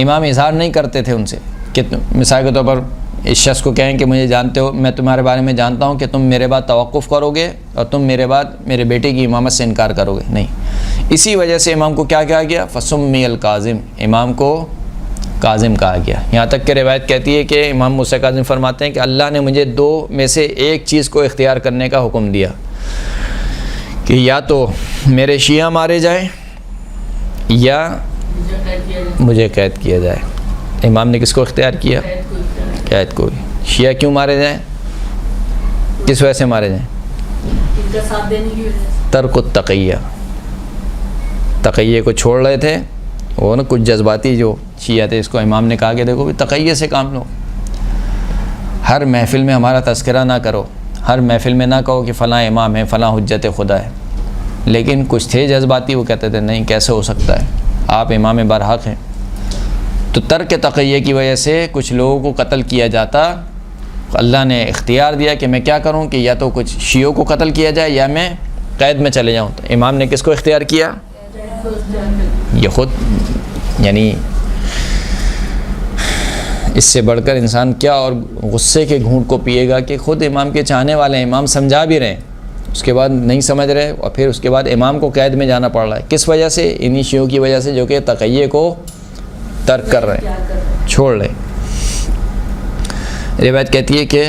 امام اظہار نہیں کرتے تھے ان سے، کہ مثال کے طور پر اس شخص کو کہیں کہ مجھے جانتے ہو، میں تمہارے بارے میں جانتا ہوں کہ تم میرے بعد توقف کرو گے اور تم میرے بعد میرے بیٹے کی امامت سے انکار کرو گے، نہیں۔ اسی وجہ سے امام کو کیا کہا گیا؟ فسمی الکاظم، امام کو کاظم کہا گیا. یہاں تک کہ روایت کہتی ہے کہ امام موسیٰ کاظم فرماتے ہیں کہ اللہ نے مجھے 2 میں سے ایک چیز کو اختیار کرنے کا حکم دیا کہ یا تو میرے شیعہ مارے جائیں یا مجھے قید کیا جائے. امام نے کس کو اختیار کیا؟ قید کو. شیعہ کیوں مارے جائیں؟ کس وجہ سے مارے جائیں؟ ان کا ساتھ دینے کی وجہ سے. ترک التقیہ، تقیہ کو چھوڑ رہے تھے وہ نا کچھ جذباتی جو شیعہ تھے. اس کو امام نے کہا کہ دیکھو بھی تقیہ سے کام لو، ہر محفل میں ہمارا تذکرہ نہ کرو، ہر محفل میں نہ کہو کہ فلاں امام ہے، فلاں حجت خدا ہے. لیکن کچھ تھے جذباتی، وہ کہتے تھے نہیں کیسے ہو سکتا ہے، آپ امام برحق ہیں. تو ترک تقیہ کی وجہ سے کچھ لوگوں کو قتل کیا جاتا. اللہ نے اختیار دیا کہ میں کیا کروں کہ یا تو کچھ شیعوں کو قتل کیا جائے یا میں قید میں چلے جاؤں. تو امام نے کس کو اختیار کیا؟ یہ خود یعنی اس سے بڑھ کر انسان کیا اور غصے کے گھونٹ کو پیے گا کہ خود امام کے چاہنے والے ہیں، امام سمجھا بھی رہے ہیں، اس کے بعد نہیں سمجھ رہے اور پھر اس کے بعد امام کو قید میں جانا پڑ رہا ہے. کس وجہ سے؟ انہی شیعوں کی وجہ سے جو کہ تقیہ کو ترک کر رہے ہیں، چھوڑ رہے ہیں. روایت کہتی ہے کہ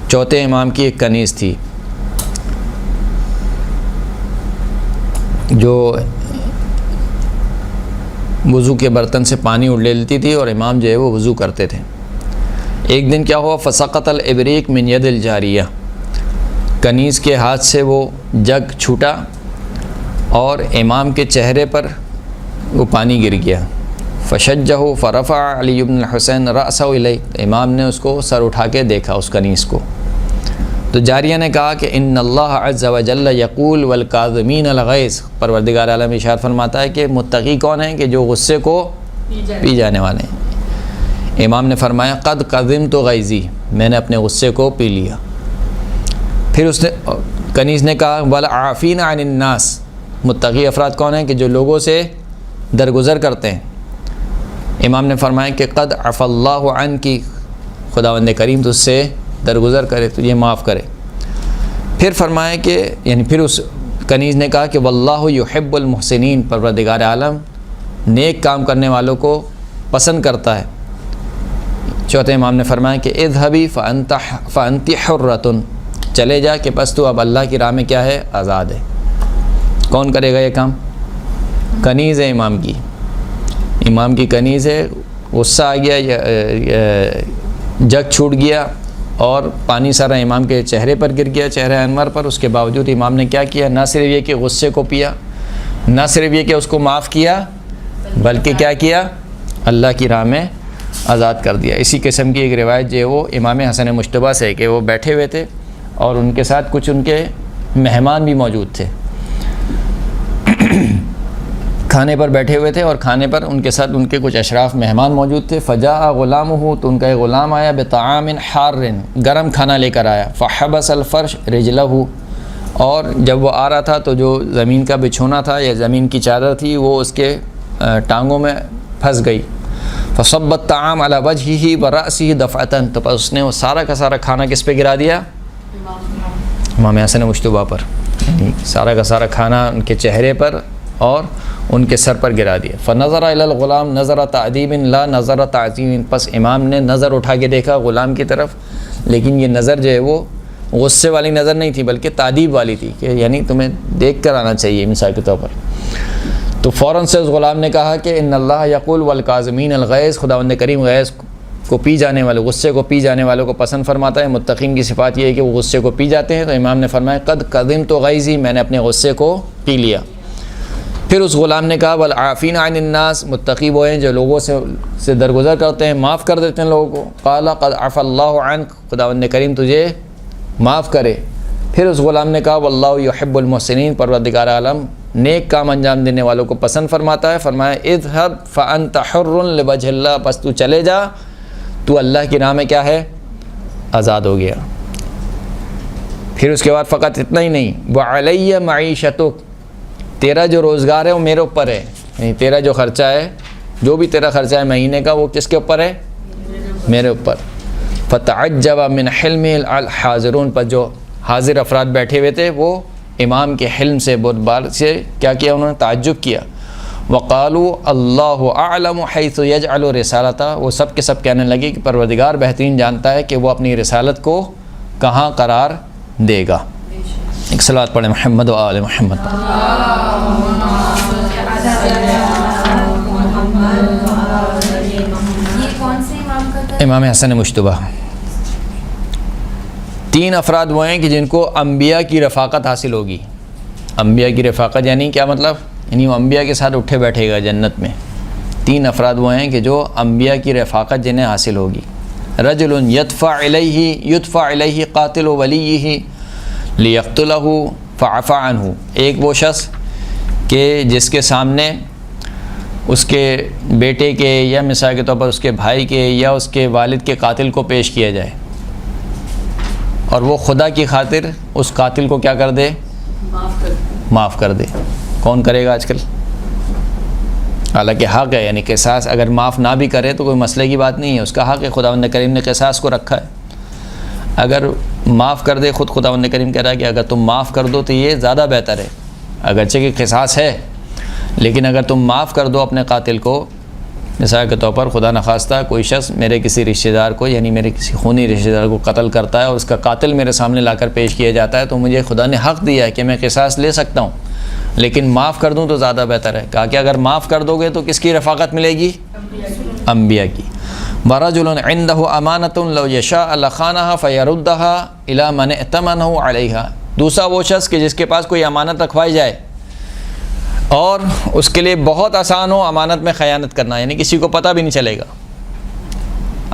چوتھے امام کی ایک کنیز تھی جو وضو کے برتن سے پانی اڑ لیتی تھی اور امام جو ہے وہ وضو کرتے تھے. ایک دن کیا ہوا؟ فسقط الابریق من ید الجاریہ، کنیز کے ہاتھ سے وہ جگ چھوٹا اور امام کے چہرے پر وہ پانی گر گیا. فشجہ فرفع علی بن الحسین رأسہ الیہ، امام نے اس کو سر اٹھا کے دیکھا اس کنیز کو. تو جاریہ نے کہا کہ ان اللہ عز و جل یقول والکاظمین الغیظ، پروردگار عالم ارشاد فرماتا ہے کہ متقی کون ہیں؟ کہ جو غصے کو پی جانے والے ہیں. امام نے فرمایا قد قذمت غیظی، میں نے اپنے غصے کو پی لیا. پھر اس نے کنیز نے کہا والعافین عن الناس، متقی افراد کون ہیں؟ کہ جو لوگوں سے درگزر کرتے ہیں. امام نے فرمایا کہ قد عفا اللہ عنکی، خداوند کریم تجھ سے درگزر کرے، تجھے معاف کرے. پھر فرمایا کہ یعنی پھر اس کنیز نے کہا کہ واللہ یحب المحسنین، پروردگار عالم نیک کام کرنے والوں کو پسند کرتا ہے. چوتھے امام نے فرمایا کہ اذهبی فانت حرۃ، چلے جا کہ بس تو اب اللہ کی راہ میں کیا ہے؟ آزاد ہے. کون کرے گا یہ کام؟ کنیز ہے امام کی، امام کی کنیز ہے. غصہ آ گیا، جگ چھوٹ گیا اور پانی سارا امام کے چہرے پر گر گیا، چہرے انور پر. اس کے باوجود امام نے کیا کیا؟ نہ صرف یہ کہ غصے کو پیا، نہ صرف یہ کہ اس کو معاف کیا، بلکہ کیا کیا؟ اللہ کی راہ میں آزاد کر دیا. اسی قسم کی ایک روایت جو ہے وہ امام حسن مجتبیٰ سے ہے کہ وہ بیٹھے ہوئے تھے اور ان کے ساتھ کچھ ان کے مہمان بھی موجود تھے. کھانے پر بیٹھے ہوئے تھے اور کھانے پر ان کے ساتھ ان کے کچھ اشراف مہمان موجود تھے. فجاء غلامہ، تو ان کا ایک غلام آیا، بطعام حار، گرم کھانا لے کر آیا. فحبس الفرش رجلہ، اور جب وہ آ رہا تھا تو جو زمین کا بچھونا تھا یا زمین کی چادر تھی وہ اس کے ٹانگوں میں پھنس گئی. فصب الطعام علی وجہہ ورأسہ دفعۃ، تو پس اس نے وہ سارا کا سارا کھانا کس پہ گرا دیا؟ امام حسن مجتبیٰ پر. سارا کا سارا کھانا ان کے چہرے پر اور ان کے سر پر گرا دیا. فنظر الی الغلام نظر تعظیم لا نظر تعظیم، پس امام نے نظر اٹھا کے دیکھا غلام کی طرف، لیکن یہ نظر جو ہے وہ غصے والی نظر نہیں تھی بلکہ تعدیب والی تھی کہ یعنی تمہیں دیکھ کر آنا چاہیے مثال کے طور پر. تو فوراً سے اس غلام نے کہا کہ ان اللہ یقول والکاظمین الغیظ، خداوند کریم غیظ کو پی جانے والے، غصے کو پی جانے والوں کو پسند فرماتا ہے. متقین کی صفات یہ ہے کہ وہ غصے کو پی جاتے ہیں. تو امام نے فرمایا قد قذمت غیظی، میں نے اپنے غصے کو پی لیا. پھر اس غلام نے کہا والعافین عن الناس، متقی وہ ہیں جو لوگوں سے درگزر کرتے ہیں، معاف کر دیتے ہیں لوگوں کو. قال قد عفا اللہ عنک، خداوند کریم تجھے معاف کرے. پھر اس غلام نے کہا واللہ یحب المحسنین، پروردگار عالم نیک کام انجام دینے والوں کو پسند فرماتا ہے. فرمایا اذهب فانت حر لوجه اللہ، پس تو چلے جا، تو اللہ کی راہ میں کیا ہے؟ آزاد ہو گیا. پھر اس کے بعد فقط اتنا ہی نہیں، وعلی معیشتک، تیرا جو روزگار ہے وہ میرے اوپر ہے، یعنی تیرا جو خرچہ ہے، جو بھی تیرا خرچہ ہے مہینے کا، وہ کس کے اوپر ہے؟ میرے اوپر. فتعجب من حلم الحاضرون، پر جو حاضر افراد بیٹھے ہوئے تھے وہ امام کے حلم سے، بہت بار سے کیا کیا انہوں نے؟ تعجب کیا. وقالوا اللہ اعلم حیث یجعل رسالتہ، وہ سب کے سب کہنے لگے کہ پروردگار بہترین جانتا ہے کہ وہ اپنی رسالت کو کہاں قرار دے گا۔ ایک صلوات پڑھیں محمد و آل محمد۔ یہ کون سے امام کا تھا؟ امام حسن مشتبہ۔ 3 افراد وہ ہیں کہ جن کو انبیاء کی رفاقت حاصل ہوگی۔ انبیاء کی رفاقت یعنی کیا مطلب؟ یعنی وہ انبیاء کے ساتھ اٹھے بیٹھے گا جنت میں۔ 3 افراد وہ ہیں کہ جو انبیاء کی رفاقت جنہیں حاصل ہوگی۔ رجل یدفع الیہ قاتل ولیہ لیقتلہ فعفى عنہ، ایک وہ شخص کہ جس کے سامنے اس کے بیٹے کے یا مثال کے طور پر اس کے بھائی کے یا اس کے والد کے قاتل کو پیش کیا جائے اور وہ خدا کی خاطر اس قاتل کو کیا کر دے؟ معاف کر دے۔ کون کرے گا آج کل؟ حالانکہ حق ہے، یعنی قصاص اگر معاف نہ بھی کرے تو کوئی مسئلے کی بات نہیں ہے، اس کا حق ہے، خداوند کریم نے قصاص کو رکھا ہے۔ اگر معاف کر دے، خود خداوند کریم کہہ رہا ہے کہ اگر تم معاف کر دو تو یہ زیادہ بہتر ہے، اگرچہ کہ قصاص ہے لیکن اگر تم معاف کر دو اپنے قاتل کو، مثال کے طور پر خدا نخواستہ کوئی شخص میرے کسی رشتہ دار کو یعنی میرے کسی خونی رشتہ دار کو قتل کرتا ہے اور اس کا قاتل میرے سامنے لا کر پیش کیا جاتا ہے تو مجھے خدا نے حق دیا ہے کہ میں قصاص لے سکتا ہوں، لیکن معاف کر دوں تو زیادہ بہتر ہے۔ کہا کہ اگر معاف کر دو گے تو کس کی رفاقت ملے گی؟ انبیاء کی۔ وَرَجُلٌ عِنْدَهُ أَمَانَةٌ لَوْ يَشَاءَ لَخَانَهَا فَيَرُدَّهَا إِلَى مَنِ ائْتَمَنَهُ عَلَيْهَا، دوسرا وہ شخص کہ جس کے پاس کوئی امانت رکھوائی جائے اور اس کے لیے بہت آسان ہو امانت میں خیانت کرنا، یعنی کسی کو پتہ بھی نہیں چلے گا،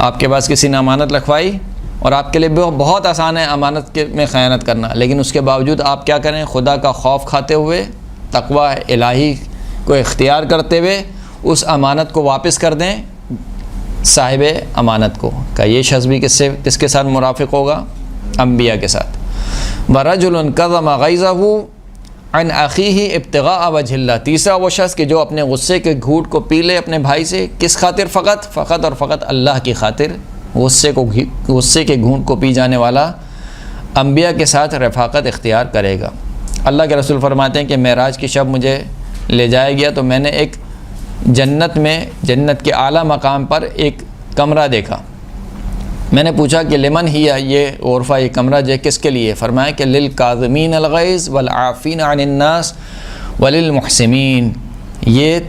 آپ کے پاس کسی نے امانت رکھوائی اور آپ کے لیے بہت آسان ہے امانت میں خیانت کرنا، لیکن اس کے باوجود آپ کیا کریں؟ خدا کا خوف کھاتے ہوئے، تقوی الہی کو اختیار کرتے ہوئے اس امانت کو واپس کر دیں صاحب امانت کو۔ کہ یہ شخص بھی کس کے ساتھ مرافق ہوگا؟ انبیاء کے ساتھ۔ وَرَجُلٌ كَظَمَ غَيْظَهُ عن اخیہ ابتغاء وجہ اللہ، تیسرا وہ شخص کہ جو اپنے غصے کے گھونٹ کو پی لے اپنے بھائی سے، کس خاطر؟ فقط اور فقط اللہ کی خاطر، غصے کے گھونٹ کو پی جانے والا انبیاء کے ساتھ رفاقت اختیار کرے گا۔ اللہ کے رسول فرماتے ہیں کہ معراج کی شب مجھے لے جایا گیا تو میں نے ایک جنت کے اعلیٰ مقام پر ایک کمرہ دیکھا، میں نے پوچھا کہ لمن ہی یہ غرفہ، یہ کمرہ جو کس کے لیے؟ فرمایا کہ للکاظمین الغیظ والعافین عن الناس وللمحسنین، یہ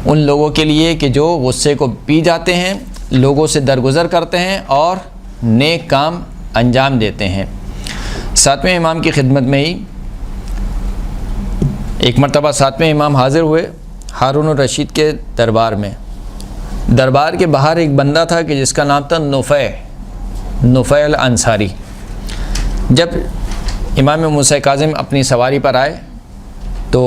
ان لوگوں کے لیے کہ جو غصے کو پی جاتے ہیں، لوگوں سے درگزر کرتے ہیں اور نیک کام انجام دیتے ہیں۔ 7ویں امام کی خدمت میں ہی ایک مرتبہ 7ویں امام حاضر ہوئے ہارون الرشید کے دربار میں۔ دربار کے باہر ایک بندہ تھا کہ جس کا نام تھا نفع الانصاری۔ جب امام موسیٰ کاظم اپنی سواری پر آئے تو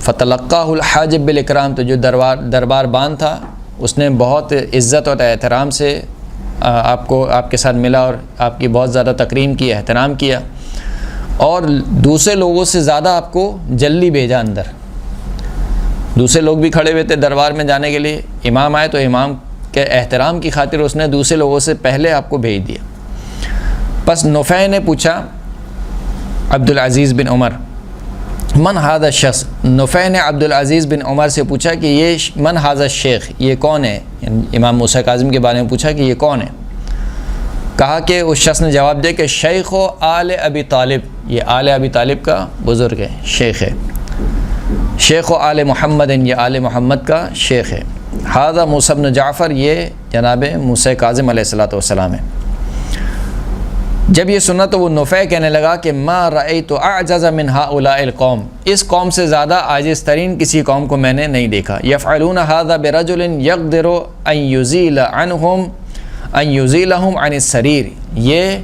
فتلقاہ الحاجب بالاکرام، تو جو دربار بان تھا اس نے بہت عزت اور احترام سے آپ کے ساتھ ملا اور آپ کی بہت زیادہ تکریم کی، احترام کیا اور دوسرے لوگوں سے زیادہ آپ کو جلدی بھیجا اندر۔ دوسرے لوگ بھی کھڑے ہوئے تھے دربار میں جانے کے لیے، امام آئے تو امام کے احترام کی خاطر اس نے دوسرے لوگوں سے پہلے آپ کو بھیج دیا۔ پس نفع نے پوچھا عبدالعزیز بن عمر من ھذا الشخص، نفع نے عبدالعزیز بن عمر سے پوچھا کہ یہ من ھذا الشیخ، یہ کون ہے؟ امام موسیٰ کاظم کے بارے میں پوچھا کہ یہ کون ہے؟ کہا کہ اس شخص نے جواب دیا کہ شیخ و آل ابی طالب، یہ آل ابی طالب کا بزرگ ہے، شیخ ہے، شیخ و آل محمد، یہ آل محمد کا شیخ ہے۔ ھذا موسیٰ بن جعفر، یہ جناب موسیٰ کاظم علیہ الصلوۃ والسلام ہے۔ جب یہ سنا تو وہ نفع کہنے لگا کہ ما رأیت اعجز من ہؤلاء القوم، اس قوم سے زیادہ عاجز ترین کسی قوم کو میں نے نہیں دیکھا۔ یفعلون ھذا برجل یقدر ان یزیلہم عن السریر، یہ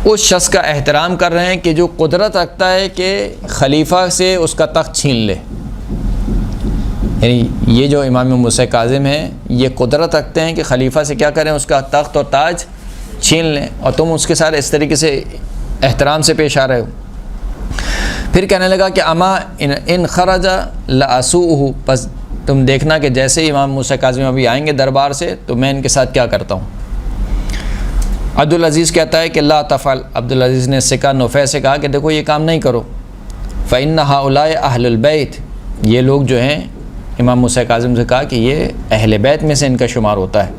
اس شخص کا احترام کر رہے ہیں کہ جو قدرت رکھتا ہے کہ خلیفہ سے اس کا تخت چھین لے، یعنی یہ جو امام موسیٰ کاظم ہیں یہ قدرت رکھتے ہیں کہ خلیفہ سے کیا کریں؟ اس کا تخت اور تاج چھین لیں، اور تم اس کے ساتھ اس طریقے سے احترام سے پیش آ رہے ہو۔ پھر کہنے لگا کہ اما ان خرج لاسوءہ، پس تم دیکھنا کہ جیسے ہی امام موسیٰ کاظم ابھی آئیں گے دربار سے تو میں ان کے ساتھ کیا کرتا ہوں۔ عبدالعزیز کہتا ہے کہ لا تفعل، عبدالعزیز نے سے کہا، نفع سے کہا کہ دیکھو یہ کام نہیں کرو، فإن ہؤلاء اہل البیت، یہ لوگ جو ہیں امام موسیٰ کاظم سے کہا کہ یہ اہل بیت میں سے ان کا شمار ہوتا ہے.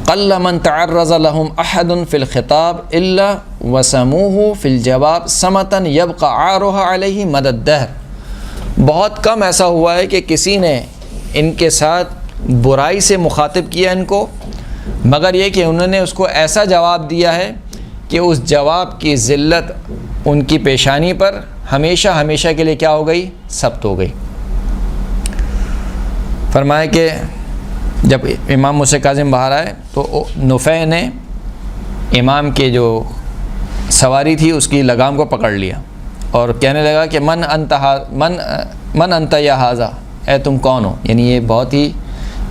قل من تعرض لهم احد فی الخطاب الا وسموه فی الجواب صمتا يبقى عارها علیہ مد الدہر. بہت کم ایسا ہوا ہے کہ کسی نے ان کے ساتھ برائی سے مخاطب کیا ان کو، مگر یہ کہ انہوں نے اس کو ایسا جواب دیا ہے کہ اس جواب کی ذلت ان کی پیشانی پر ہمیشہ ہمیشہ کے لیے کیا ہو گئی؟ ثبت ہو گئی. فرمایا کہ جب امام موسیٰ کاظم باہر آئے تو نفع نے امام کے جو سواری تھی اس کی لگام کو پکڑ لیا اور کہنے لگا کہ من انت یا حاذا، اے تم کون ہو؟ یعنی یہ بہت ہی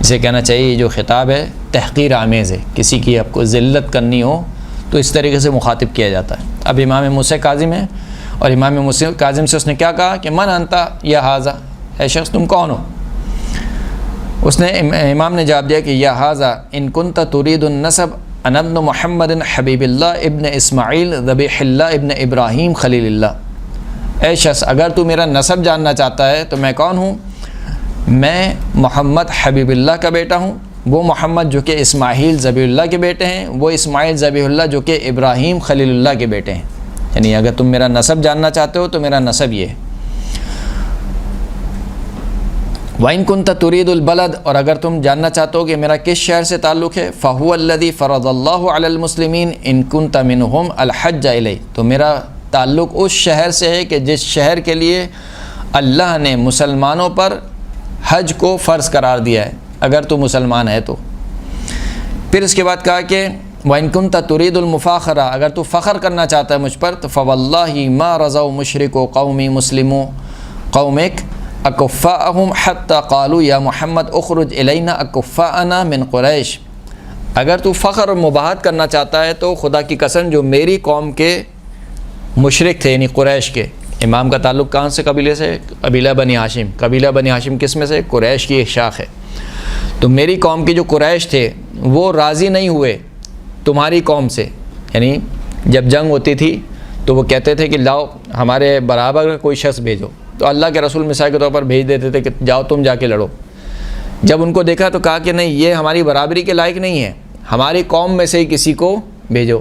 اسے کہنا چاہیے یہ جو خطاب ہے تحقیر آمیز ہے. کسی کی آپ کو ذلت کرنی ہو تو اس طریقے سے مخاطب کیا جاتا ہے. اب امام موسیٰ کاظم ہے اور امام موسیٰ کاظم سے اس نے کیا کہا کہ من انت یا حاذا، اے شخص تم کون ہو؟ اس نے امام نے جواب دیا کہ یا حاذا ان کنت ترید النسب انا ابن محمد حبیب اللہ ابن اسماعیل ذبیح اللہ ابن ابراہیم خلیل اللہ. اے شخص اگر تو میرا نسب جاننا چاہتا ہے تو میں کون ہوں؟ میں محمد حبیب اللہ کا بیٹا ہوں، وہ محمد جو کہ اسماعیل ذبیح اللہ کے بیٹے ہیں، وہ اسماعیل ذبیح اللہ جو کہ ابراہیم خلیل اللہ کے بیٹے ہیں. یعنی اگر تم میرا نسب جاننا چاہتے ہو تو میرا نسب یہ ہے. وَإِن كُنْتَ تُرِيدُ الْبَلَدَ، اور اگر تم جاننا چاہتے ہو کہ میرا کس شہر سے تعلق ہے، فَهُوَ الَّذِي فَرَضَ اللَّهُ عَلَى الْمُسْلِمِينَ إِن كُنْتَ مِنْهُمْ الْحَجَّ إِلَيْهِ، تو میرا تعلق اس شہر سے ہے کہ جس شہر کے لیے اللہ نے مسلمانوں پر حج کو فرض قرار دیا ہے، اگر تو مسلمان ہے تو. پھر اس کے بعد کہا کہ وَإِن كُنْتَ تُرِيدُ الْمُفَاخَرَةَ، اگر تو فخر کرنا چاہتا ہے مجھ پر تو فَوَاللَّهِ مَا رَضَوْا مُشْرِكُ قَوْمِ مُسْلِمُ قَوْمِكَ اکفاءہم حتی قالوا یا محمد اخرج الینا اکفاءنا من قریش. اگر تو فخر اور مباحت کرنا چاہتا ہے تو خدا کی قسم جو میری قوم کے مشرک تھے یعنی قریش کے. امام کا تعلق کہاں سے؟ قبیلے سے، قبیلہ بنی ہاشم. قبیلہ بنی ہاشم کس میں سے؟ قریش کی ایک شاخ ہے. تو میری قوم کے جو قریش تھے وہ راضی نہیں ہوئے تمہاری قوم سے. یعنی جب جنگ ہوتی تھی تو وہ کہتے تھے کہ لاؤ ہمارے برابر کوئی شخص بھیجو، تو اللہ کے رسول مثال کے طور پر بھیج دیتے تھے کہ جاؤ تم جا کے لڑو. جب ان کو دیکھا تو کہا کہ نہیں یہ ہماری برابری کے لائق نہیں ہے، ہماری قوم میں سے ہی کسی کو بھیجو.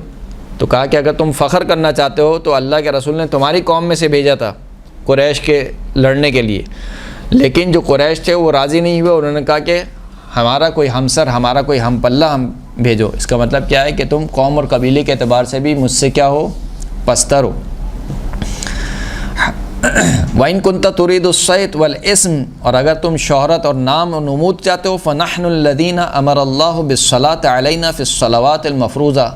تو کہا کہ اگر تم فخر کرنا چاہتے ہو تو اللہ کے رسول نے تمہاری قوم میں سے بھیجا تھا قریش کے لڑنے کے لیے، لیکن جو قریش تھے وہ راضی نہیں ہوئے. انہوں نے کہا کہ ہمارا کوئی ہمسر، ہمارا کوئی ہم پلہ ہم بھیجو. اس کا مطلب کیا ہے کہ تم قوم اور قبیلے کے اعتبار سے بھی مجھ سے کیا ہو؟ پستر ہو. وَإِن كُنْتَ تُرِيدُ الصَّيْتَ وَالْإِسْمَ، اور اگر تم شہرت اور نام اور نمود چاہتے ہو فَنَحْنُ الَّذِينَ أَمَرَ اللَّهُ بِالصَّلَاةِ عَلَيْنَا فِي الصَّلَوَاتِ الْمَفْرُوضَةِ،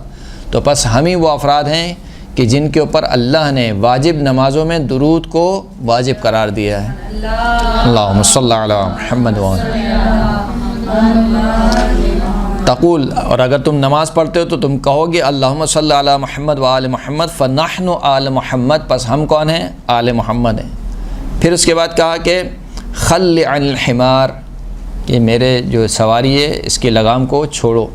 تو بس ہم ہی وہ افراد ہیں کہ جن کے اوپر اللہ نے واجب نمازوں میں درود کو واجب قرار دیا ہے. اللہم صلی علی محمد تقول، اور اگر تم نماز پڑھتے ہو تو تم کہو گے اللہم صلی علی محمد و آل محمد فنحن آل محمد، پس ہم کون ہیں؟ آل محمد ہیں. پھر اس کے بعد کہا کہ خل عن الحمار، کہ میرے جو سواری ہے اس کی لگام کو چھوڑو.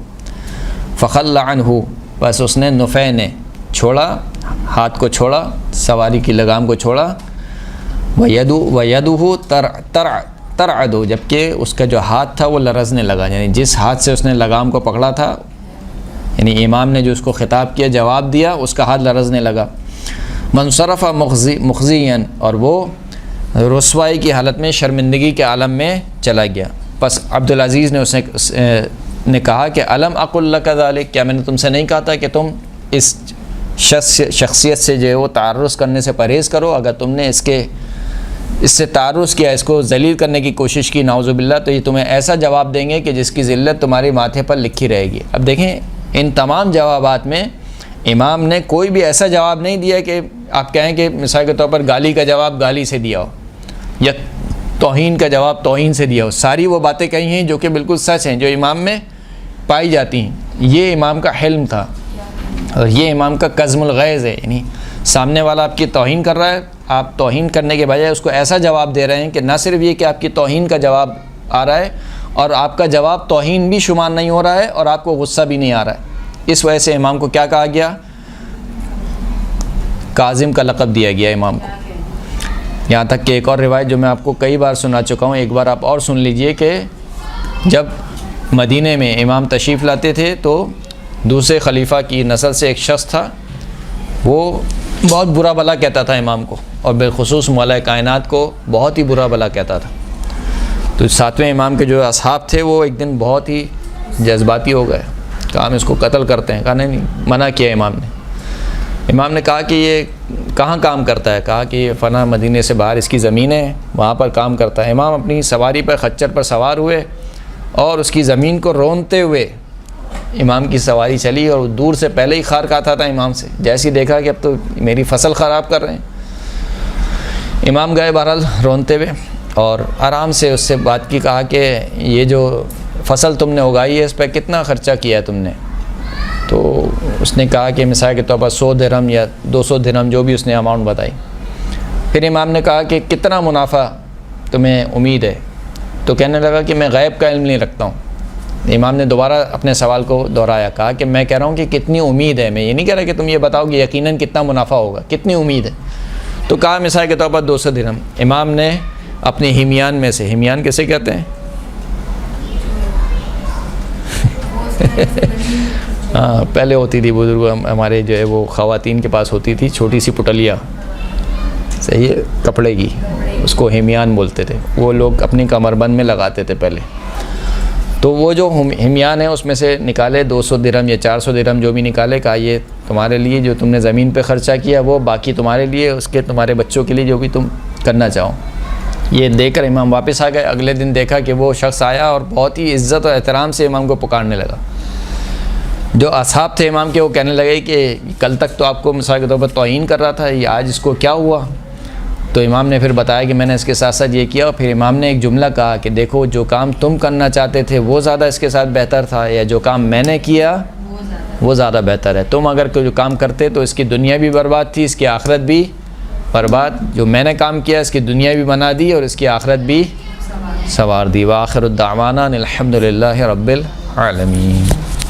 فخل عنہ، بس اس نے نفع نے چھوڑا، ہاتھ کو چھوڑا، سواری کی لگام کو چھوڑا. وَيَدُهُ ترعدو، جبکہ اس کا جو ہاتھ تھا وہ لرزنے لگا. یعنی جس ہاتھ سے اس نے لگام کو پکڑا تھا، یعنی امام نے جو اس کو خطاب کیا، جواب دیا، اس کا ہاتھ لرزنے لگا. منصرف مخزیًا، اور وہ رسوائی کی حالت میں، شرمندگی کے عالم میں چلا گیا. پس عبدالعزیز نے نے کہا کہ الم اقل لک ذلک، کیا میں نے تم سے نہیں کہا تھا کہ تم اس شخصیت سے جو ہے وہ تعرض کرنے سے پرہیز کرو. اگر تم نے اس سے تعرض کیا، اس کو ذلیل کرنے کی کوشش کی، نعوذ باللہ، تو یہ تمہیں ایسا جواب دیں گے کہ جس کی ذلت تمہارے ماتھے پر لکھی رہے گی. اب دیکھیں ان تمام جوابات میں امام نے کوئی بھی ایسا جواب نہیں دیا کہ آپ کہیں کہ مثال کے طور پر گالی کا جواب گالی سے دیا ہو یا توہین کا جواب توہین سے دیا ہو. ساری وہ باتیں کہی ہیں جو کہ بالکل سچ ہیں، جو امام میں پائی جاتی ہیں. یہ امام کا حلم تھا اور یہ امام کا قزم الغیظ ہے. یعنی سامنے والا آپ کی توہین کر رہا ہے، آپ توہین کرنے کے بجائے اس کو ایسا جواب دے رہے ہیں کہ نہ صرف یہ کہ آپ کی توہین کا جواب آ رہا ہے اور آپ کا جواب توہین بھی شمار نہیں ہو رہا ہے اور آپ کو غصہ بھی نہیں آ رہا ہے. اس وجہ سے امام کو کیا کہا گیا؟ کاظم کا لقب دیا گیا امام کو. یہاں تک کہ ایک اور روایت جو میں آپ کو کئی بار سنا چکا ہوں، ایک بار آپ اور سن لیجئے کہ جب مدینے میں امام تشریف لاتے تھے تو دوسرے خلیفہ کی نسل سے ایک شخص تھا، وہ بہت برا بھلا کہتا تھا امام کو، اور بالخصوص مولا کائنات کو بہت ہی برا بھلا کہتا تھا۔ تو ساتویں امام کے جو اصحاب تھے وہ ایک دن بہت ہی جذباتی ہو گئے، کہا ہم اس کو قتل کرتے ہیں۔ کہا نہیں، منع کیا امام نے کہا کہ یہ کہاں کام کرتا ہے؟ کہا کہ یہ فلاں مدینے سے باہر اس کی زمینیں ہیں، وہاں پر کام کرتا ہے۔ امام اپنی سواری پر خچر پر سوار ہوئے اور اس کی زمین کو رونتے ہوئے امام کی سواری چلی، اور دور سے پہلے ہی خار کھاتا تھا امام سے، جیسے ہی دیکھا کہ اب تو میری فصل خراب کر رہے ہیں۔ امام گئے بہرحال رونتے ہوئے اور آرام سے اس سے بات کی، کہا کہ یہ جو فصل تم نے اگائی ہے اس پہ کتنا خرچہ کیا ہے تم نے؟ تو اس نے کہا کہ مثال کے طور پر 100 درہم یا 200 درہم، جو بھی اس نے اماؤنٹ بتائی۔ پھر امام نے کہا کہ کتنا منافع تمہیں امید ہے؟ تو کہنے لگا کہ میں غیب کا علم نہیں رکھتا ہوں۔ امام نے دوبارہ اپنے سوال کو دہرایا، کہا کہ میں کہہ رہا ہوں کہ کتنی امید ہے، میں یہ نہیں کہہ رہا کہ تم یہ بتاؤ کہ یقیناً کتنا منافع ہوگا، کتنی امید ہے؟ تو کہا مثال کے طور پر 200 درہم۔ امام نے اپنی ہمیان میں سے، ہمیان کیسے کہتے ہیں؟ ہاں، پہلے ہوتی تھی بزرگ ہمارے جو ہے وہ خواتین کے پاس ہوتی تھی چھوٹی سی پٹلیا، صحیح ہے، کپڑے کی، اس کو ہمیان بولتے تھے، وہ لوگ اپنی کمر بند میں لگاتے تھے پہلے۔ تو وہ جو ہمیان ہے اس میں سے نکالے 200 درہم یا 400 درہم جو بھی نکالے، کہا یہ تمہارے لیے جو تم نے زمین پہ خرچہ کیا وہ، باقی تمہارے لیے، اس کے تمہارے بچوں کے لیے جو بھی تم کرنا چاہو۔ یہ دے کر امام واپس آ گئے۔ اگلے دن دیکھا کہ وہ شخص آیا اور بہت ہی عزت اور احترام سے امام کو پکارنے لگا۔ جو اصحاب تھے امام کے وہ کہنے لگے کہ کل تک تو آپ کو مثال کے طور پر توہین کر رہا تھا، یہ آج اس کو کیا ہوا؟ تو امام نے پھر بتایا کہ میں نے اس کے ساتھ ساتھ یہ کیا، اور پھر امام نے ایک جملہ کہا کہ دیکھو جو کام تم کرنا چاہتے تھے وہ زیادہ اس کے ساتھ بہتر تھا، یا جو کام میں نے کیا وہ زیادہ بہتر ہے۔ تم اگر کوئی کام کرتے تو اس کی دنیا بھی برباد تھی، اس کی آخرت بھی برباد، جو میں نے کام کیا اس کی دنیا بھی بنا دی اور اس کی آخرت بھی سنوار دی۔ وآخر الدعوانا الحمد للہ رب العالمین۔